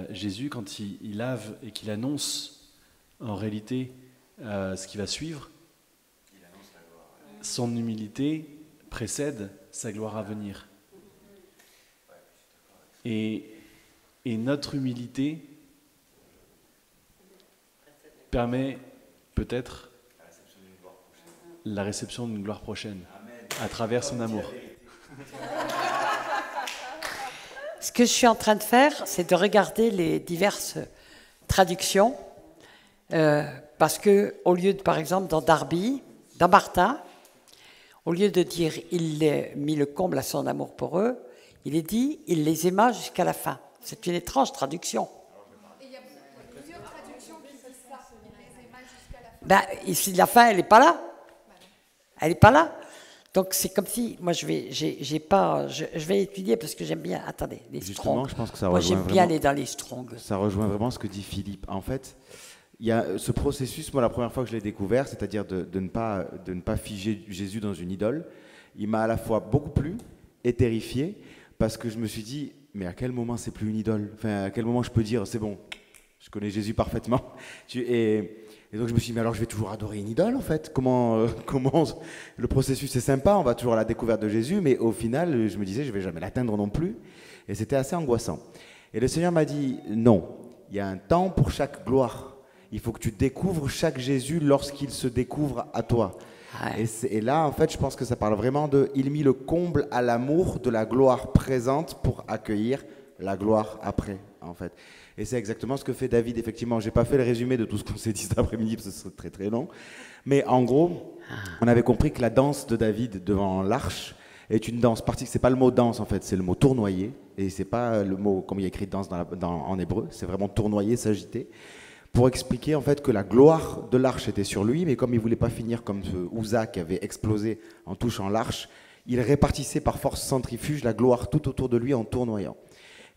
Jésus, quand il lave et qu'il annonce en réalité ce qui va suivre, son humilité précède sa gloire à venir. Et notre humilité permet peut-être la réception d'une gloire prochaine à travers son amour. Ce que je suis en train de faire, c'est de regarder les diverses traductions, parce que au lieu de, par exemple, dans Martin, au lieu de dire « il a mis le comble à son amour pour eux », il est dit « il les aima jusqu'à la fin ». C'est une étrange traduction. Et il y a plusieurs traductions qui disent ça, il les aima jusqu'à la fin. Ben, ici, la fin, elle n'est pas là. Elle n'est pas là. Donc c'est comme si, moi je vais étudier parce que j'aime bien, attendez, les Justement, strongs. je pense que ça moi rejoint j'aime bien vraiment, aller dans les strongs. Ça rejoint vraiment ce que dit Philippe. En fait, il y a ce processus, moi la première fois que je l'ai découvert, c'est-à-dire de ne pas figer Jésus dans une idole, il m'a à la fois beaucoup plu et terrifié, parce que je me suis dit, mais à quel moment c'est plus une idole? Enfin, à quel moment je peux dire, c'est bon, je connais Jésus parfaitement. Et donc je me suis dit, mais alors je vais toujours adorer une idole en fait. Comment le processus est sympa, on va toujours à la découverte de Jésus, mais au final, je me disais, je vais jamais l'atteindre non plus. Et c'était assez angoissant. Et le Seigneur m'a dit, non, il y a un temps pour chaque gloire. Il faut que tu découvres chaque Jésus lorsqu'il se découvre à toi. Ouais. Et là, en fait, je pense que ça parle vraiment de, il mit le comble à l'amour de la gloire présente pour accueillir la gloire après, en fait. Et c'est exactement ce que fait David, effectivement. Je n'ai pas fait le résumé de tout ce qu'on s'est dit cet après-midi, parce que ce serait très très long. Mais en gros, on avait compris que la danse de David devant l'arche est une danse particulière. Ce n'est pas le mot danse, en fait, c'est le mot tournoyer. Et ce n'est pas le mot, comme il y a écrit danse en hébreu, c'est vraiment tournoyer, s'agiter. Pour expliquer en fait que la gloire de l'arche était sur lui, mais comme il ne voulait pas finir comme ce Uza qui avait explosé en touchant l'arche, il répartissait par force centrifuge la gloire tout autour de lui en tournoyant.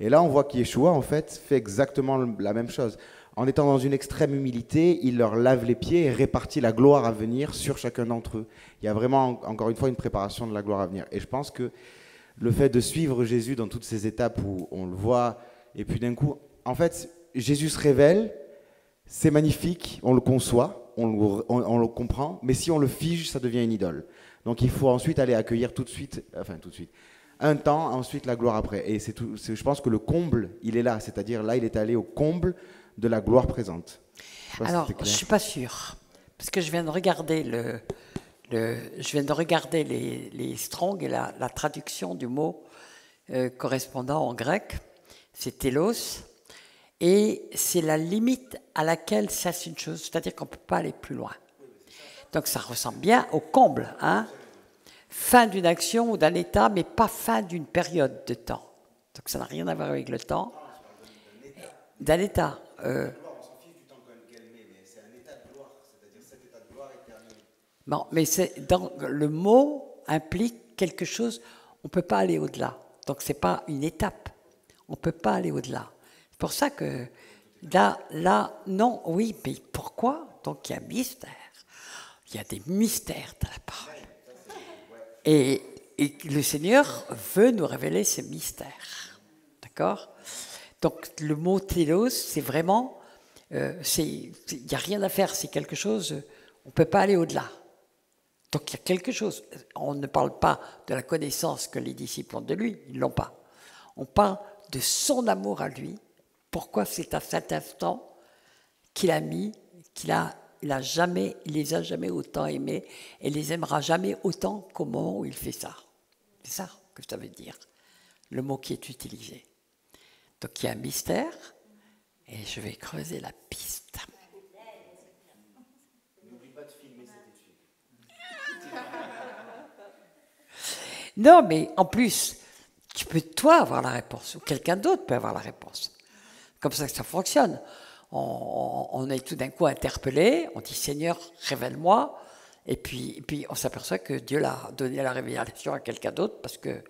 Et là, on voit qu'Yeshua, en fait, fait exactement la même chose. En étant dans une extrême humilité, il leur lave les pieds et répartit la gloire à venir sur chacun d'entre eux. Il y a vraiment, encore une fois, une préparation de la gloire à venir. Et je pense que le fait de suivre Jésus dans toutes ces étapes où on le voit, et puis d'un coup, en fait, Jésus se révèle, c'est magnifique, on le conçoit, on le comprend, mais si on le fige, ça devient une idole. Donc il faut ensuite aller accueillir tout de suite, un temps, ensuite la gloire après. Et je pense que le comble, il est là, c'est-à-dire là, il est allé au comble de la gloire présente. Alors, je ne suis pas sûre, parce que je viens de regarder les Strong et la traduction du mot correspondant en grec, c'est télos, Et c'est la limite à laquelle ça c'est une chose, c'est-à-dire qu'on ne peut pas aller plus loin. Donc ça ressemble bien au comble, hein? Fin d'une action ou d'un état, mais pas fin d'une période de temps. Donc ça n'a rien à voir avec le temps. D'un état. Bon, mais le mot implique quelque chose, on ne peut pas aller au-delà. Donc ce n'est pas une étape, on ne peut pas aller au-delà. C'est pour ça que là, non, oui, mais pourquoi? Donc il y a un mystère. Il y a des mystères dans la parole. Et le Seigneur veut nous révéler ces mystères. D'accord? Donc le mot télos, c'est vraiment, il n'y a rien à faire, c'est quelque chose, on ne peut pas aller au-delà. Donc il y a quelque chose, on ne parle pas de la connaissance que les disciples ont de lui, ils ne l'ont pas. On parle de son amour à lui, pourquoi c'est à cet instant qu'il a mis, il les a jamais autant aimés et les aimera jamais autant qu'au moment où il fait ça. C'est ça que ça veut dire, le mot qui est utilisé. Donc il y a un mystère et je vais creuser la piste. N'oublie pas de filmer cette étude. Non, mais en plus, tu peux toi avoir la réponse ou quelqu'un d'autre peut avoir la réponse. Comme ça que ça fonctionne. On est tout d'un coup interpellé, on dit Seigneur, révèle-moi, et puis on s'aperçoit que Dieu l'a donné la révélation à quelqu'un d'autre parce que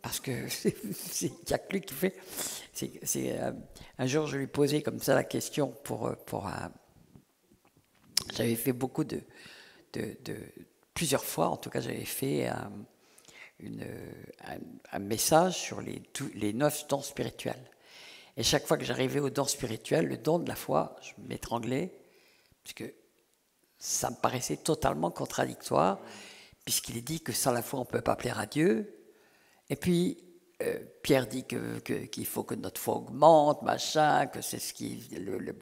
il n'y a que lui qui fait. Un jour, je lui posais comme ça la question j'avais fait beaucoup plusieurs fois, en tout cas, j'avais fait un message sur les 9 dons spirituels. Et chaque fois que j'arrivais au don spirituel, le don de la foi, je m'étranglais, parce que ça me paraissait totalement contradictoire, puisqu'il est dit que sans la foi, on ne peut pas plaire à Dieu. Et puis, Pierre dit qu'il faut que notre foi augmente, machin, que c'est ce qui est le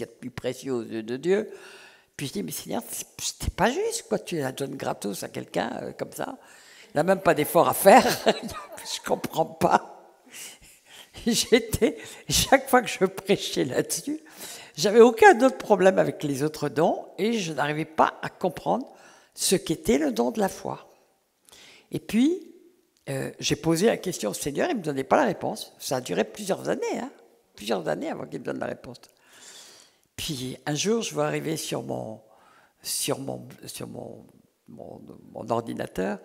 plus précieux aux yeux de Dieu. Puis je dis, mais Seigneur, c'était pas juste, quoi, tu la donnes gratos à quelqu'un comme ça. Il n'a même pas d'effort à faire. Je ne comprends pas. Chaque fois que je prêchais là-dessus, j'avais aucun autre problème avec les autres dons et je n'arrivais pas à comprendre ce qu'était le don de la foi. Et puis, j'ai posé la question au Seigneur, il ne me donnait pas la réponse. Ça a duré plusieurs années avant qu'il me donne la réponse. Puis un jour, je vois arriver sur mon ordinateur,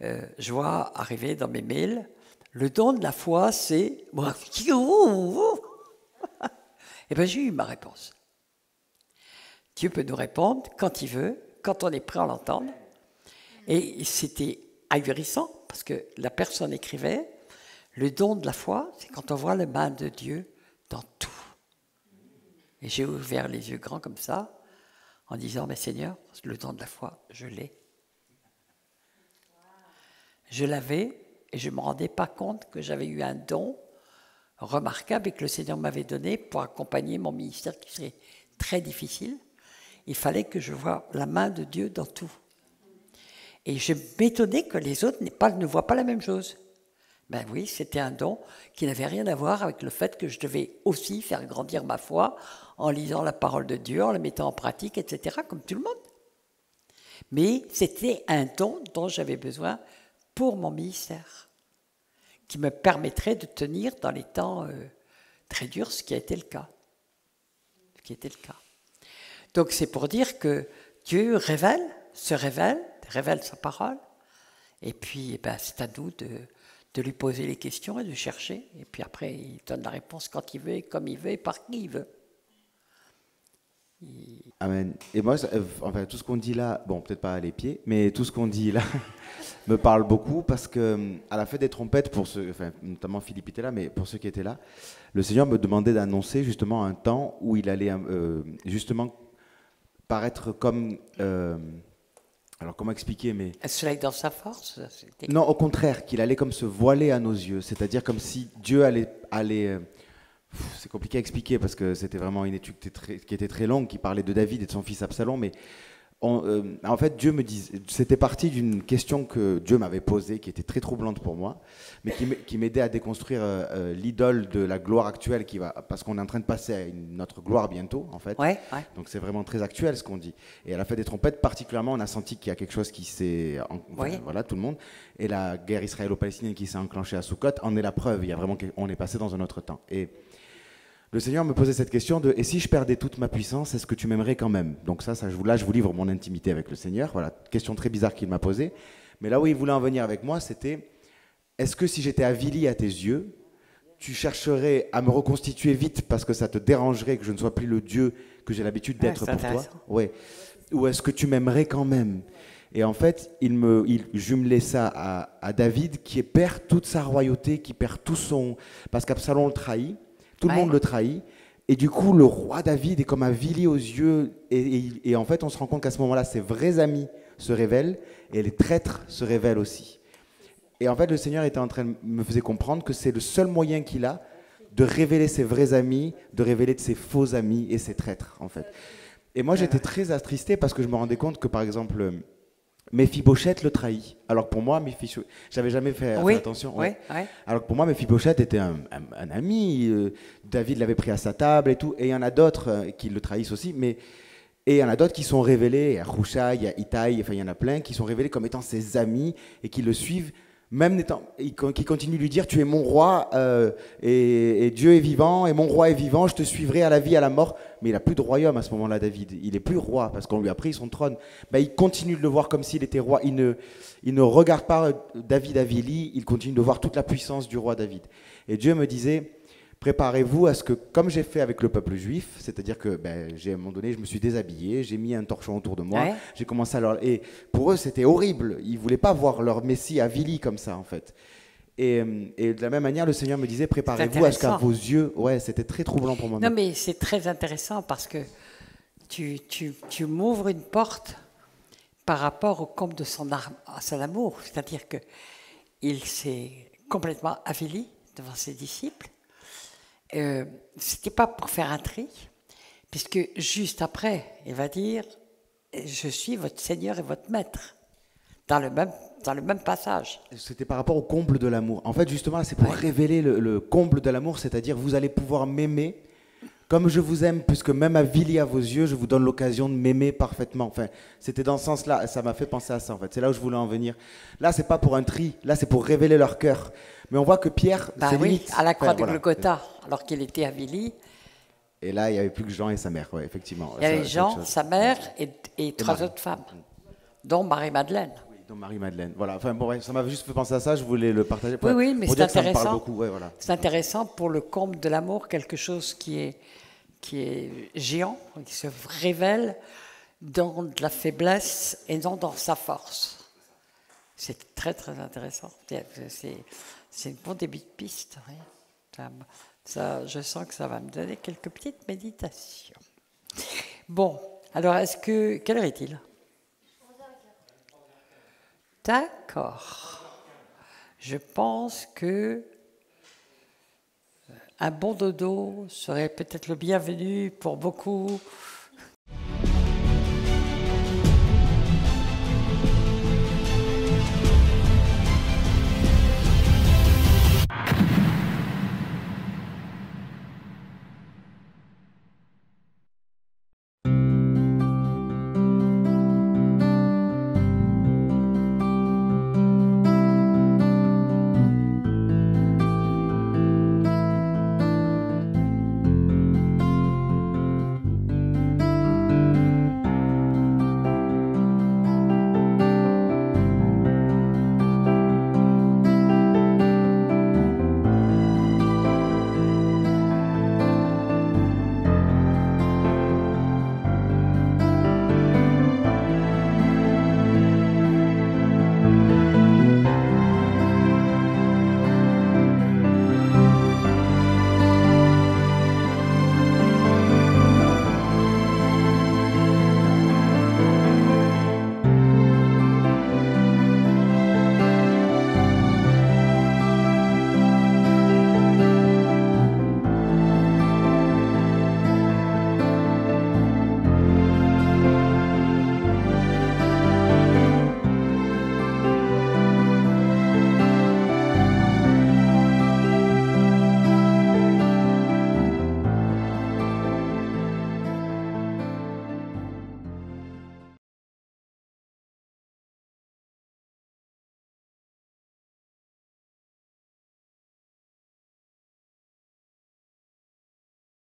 je vois arriver dans mes mails, le don de la foi, c'est... Eh bien, j'ai eu ma réponse. Dieu peut nous répondre quand il veut, quand on est prêt à l'entendre. Et c'était ahurissant, parce que la personne écrivait, le don de la foi, c'est quand on voit la main de Dieu dans tout. Et j'ai ouvert les yeux grands comme ça, en disant, mais Seigneur, le don de la foi, je l'ai. Je l'avais, et je ne me rendais pas compte que j'avais eu un don remarquable et que le Seigneur m'avait donné pour accompagner mon ministère qui serait très difficile. Il fallait que je voie la main de Dieu dans tout. Et je m'étonnais que les autres ne voient pas la même chose. Ben oui, c'était un don qui n'avait rien à voir avec le fait que je devais aussi faire grandir ma foi en lisant la parole de Dieu, en la mettant en pratique, etc., comme tout le monde. Mais c'était un don dont j'avais besoin pour mon ministère, qui me permettrait de tenir dans les temps très durs, ce qui a été le cas. Donc c'est pour dire que Dieu se révèle sa parole, et puis c'est à nous de lui poser les questions et de chercher, et puis après il donne la réponse quand il veut, et comme il veut, et par qui il veut. Amen. Et moi, enfin, tout ce qu'on dit là, bon, peut-être pas à les pieds, mais tout ce qu'on dit là me parle beaucoup parce que à la fête des trompettes, notamment Philippe était là, mais pour ceux qui étaient là, le Seigneur me demandait d'annoncer justement un temps où il allait justement paraître comme, alors comment expliquer, mais Un soleil dans sa force. non, au contraire, qu'il allait comme se voiler à nos yeux, c'est-à-dire comme si Dieu allait c'est compliqué à expliquer parce que c'était vraiment une étude qui était très longue, qui parlait de David et de son fils Absalom, mais En fait, Dieu me disait, c'était parti d'une question que Dieu m'avait posée, qui était très troublante pour moi, mais qui m'aidait à déconstruire l'idole de la gloire actuelle, parce qu'on est en train de passer à notre gloire bientôt, en fait. Ouais. Donc c'est vraiment très actuel ce qu'on dit. Et à la fête des trompettes, particulièrement, on a senti qu'il y a quelque chose qui s'est, voilà, tout le monde. Et la guerre israélo-palestinienne qui s'est enclenchée à Sukkot en est la preuve. Il y a vraiment, on est passé dans un autre temps. Et le Seigneur me posait cette question de « Et si je perdais toute ma puissance, est-ce que tu m'aimerais quand même ?» Donc là, je vous livre mon intimité avec le Seigneur. Voilà, question très bizarre qu'il m'a posée. Mais là où il voulait en venir avec moi, c'était « Est-ce que si j'étais avili à tes yeux, tu chercherais à me reconstituer vite parce que ça te dérangerait que je ne sois plus le Dieu que j'ai l'habitude d'être pour toi ?» Ouais. Ou est-ce que tu m'aimerais quand même? Et en fait, il jumelait ça à David qui perd toute sa royauté, qui perd tout son... Parce qu'Absalom le trahit. Tout le monde le trahit. Et du coup, le roi David est comme avili aux yeux. Et en fait, on se rend compte qu'à ce moment-là, ses vrais amis se révèlent et les traîtres se révèlent aussi. Et en fait, le Seigneur me faisait comprendre que c'est le seul moyen qu'il a de révéler ses vrais amis, de révéler de ses faux amis et ses traîtres, en fait. Et moi, j'étais très attristé parce que je me rendais compte que, par exemple, Méphibosheth le trahit. Alors que pour moi, j'avais jamais fait attention. Oui. Alors que pour moi, Méphibosheth était un ami. David l'avait pris à sa table et tout. Et il y en a d'autres qui le trahissent aussi. Et il y en a d'autres qui sont révélés. Il y a Hushai, il y a Itai, enfin il y en a plein qui sont révélés comme étant ses amis et qui le suivent. Même qui continue de lui dire tu es mon roi et Dieu est vivant et mon roi est vivant, je te suivrai à la vie, à la mort. Mais il n'a plus de royaume à ce moment-là, David. Il n'est plus roi parce qu'on lui a pris son trône. Ben, il continue de le voir comme s'il était roi. Il ne regarde pas David avili, il continue de voir toute la puissance du roi David. Et Dieu me disait préparez-vous à ce que, comme j'ai fait avec le peuple juif, c'est-à-dire que à un moment donné, je me suis déshabillé, j'ai mis un torchon autour de moi, j'ai commencé à leur... Et pour eux, c'était horrible. Ils ne voulaient pas voir leur Messie avili comme ça, en fait. Et de la même manière, le Seigneur me disait, préparez-vous à ce qu'à vos yeux... Ouais, c'était très troublant pour moi. Non, mais c'est très intéressant parce que tu m'ouvres une porte par rapport au comble de son amour. C'est-à-dire qu'il s'est complètement avili devant ses disciples. C'était pas pour faire un tri, puisque juste après, il va dire « Je suis votre Seigneur et votre Maître », dans le même passage. C'était par rapport au comble de l'amour. En fait, justement, c'est pour révéler le comble de l'amour, c'est-à-dire vous allez pouvoir m'aimer comme je vous aime, puisque même avili à vos yeux, je vous donne l'occasion de m'aimer parfaitement. Enfin, c'était dans ce sens-là, ça m'a fait penser à ça, en fait. C'est là où je voulais en venir. Là, c'est pas pour un tri, là, c'est pour révéler leur cœur. Mais on voit que Pierre, à la croix de Golgotha, alors qu'il était avili. Et là, il n'y avait plus que Jean et sa mère, effectivement. Il y avait Jean, sa mère et trois autres femmes, dont Marie-Madeleine. Oui, dont Marie-Madeleine. Voilà. Enfin, bon, ça m'avait juste fait penser à ça, je voulais le partager. Oui, mais c'est intéressant. Ça me parle beaucoup. Voilà. C'est intéressant pour le comble de l'amour, quelque chose qui est géant, qui se révèle dans de la faiblesse et non dans sa force. C'est très, très intéressant. C'est un bon début de piste. Oui. Ça, je sens que ça va me donner quelques petites méditations. Bon, alors quelle heure est-il? D'accord. Je pense que un bon dodo serait peut-être le bienvenu pour beaucoup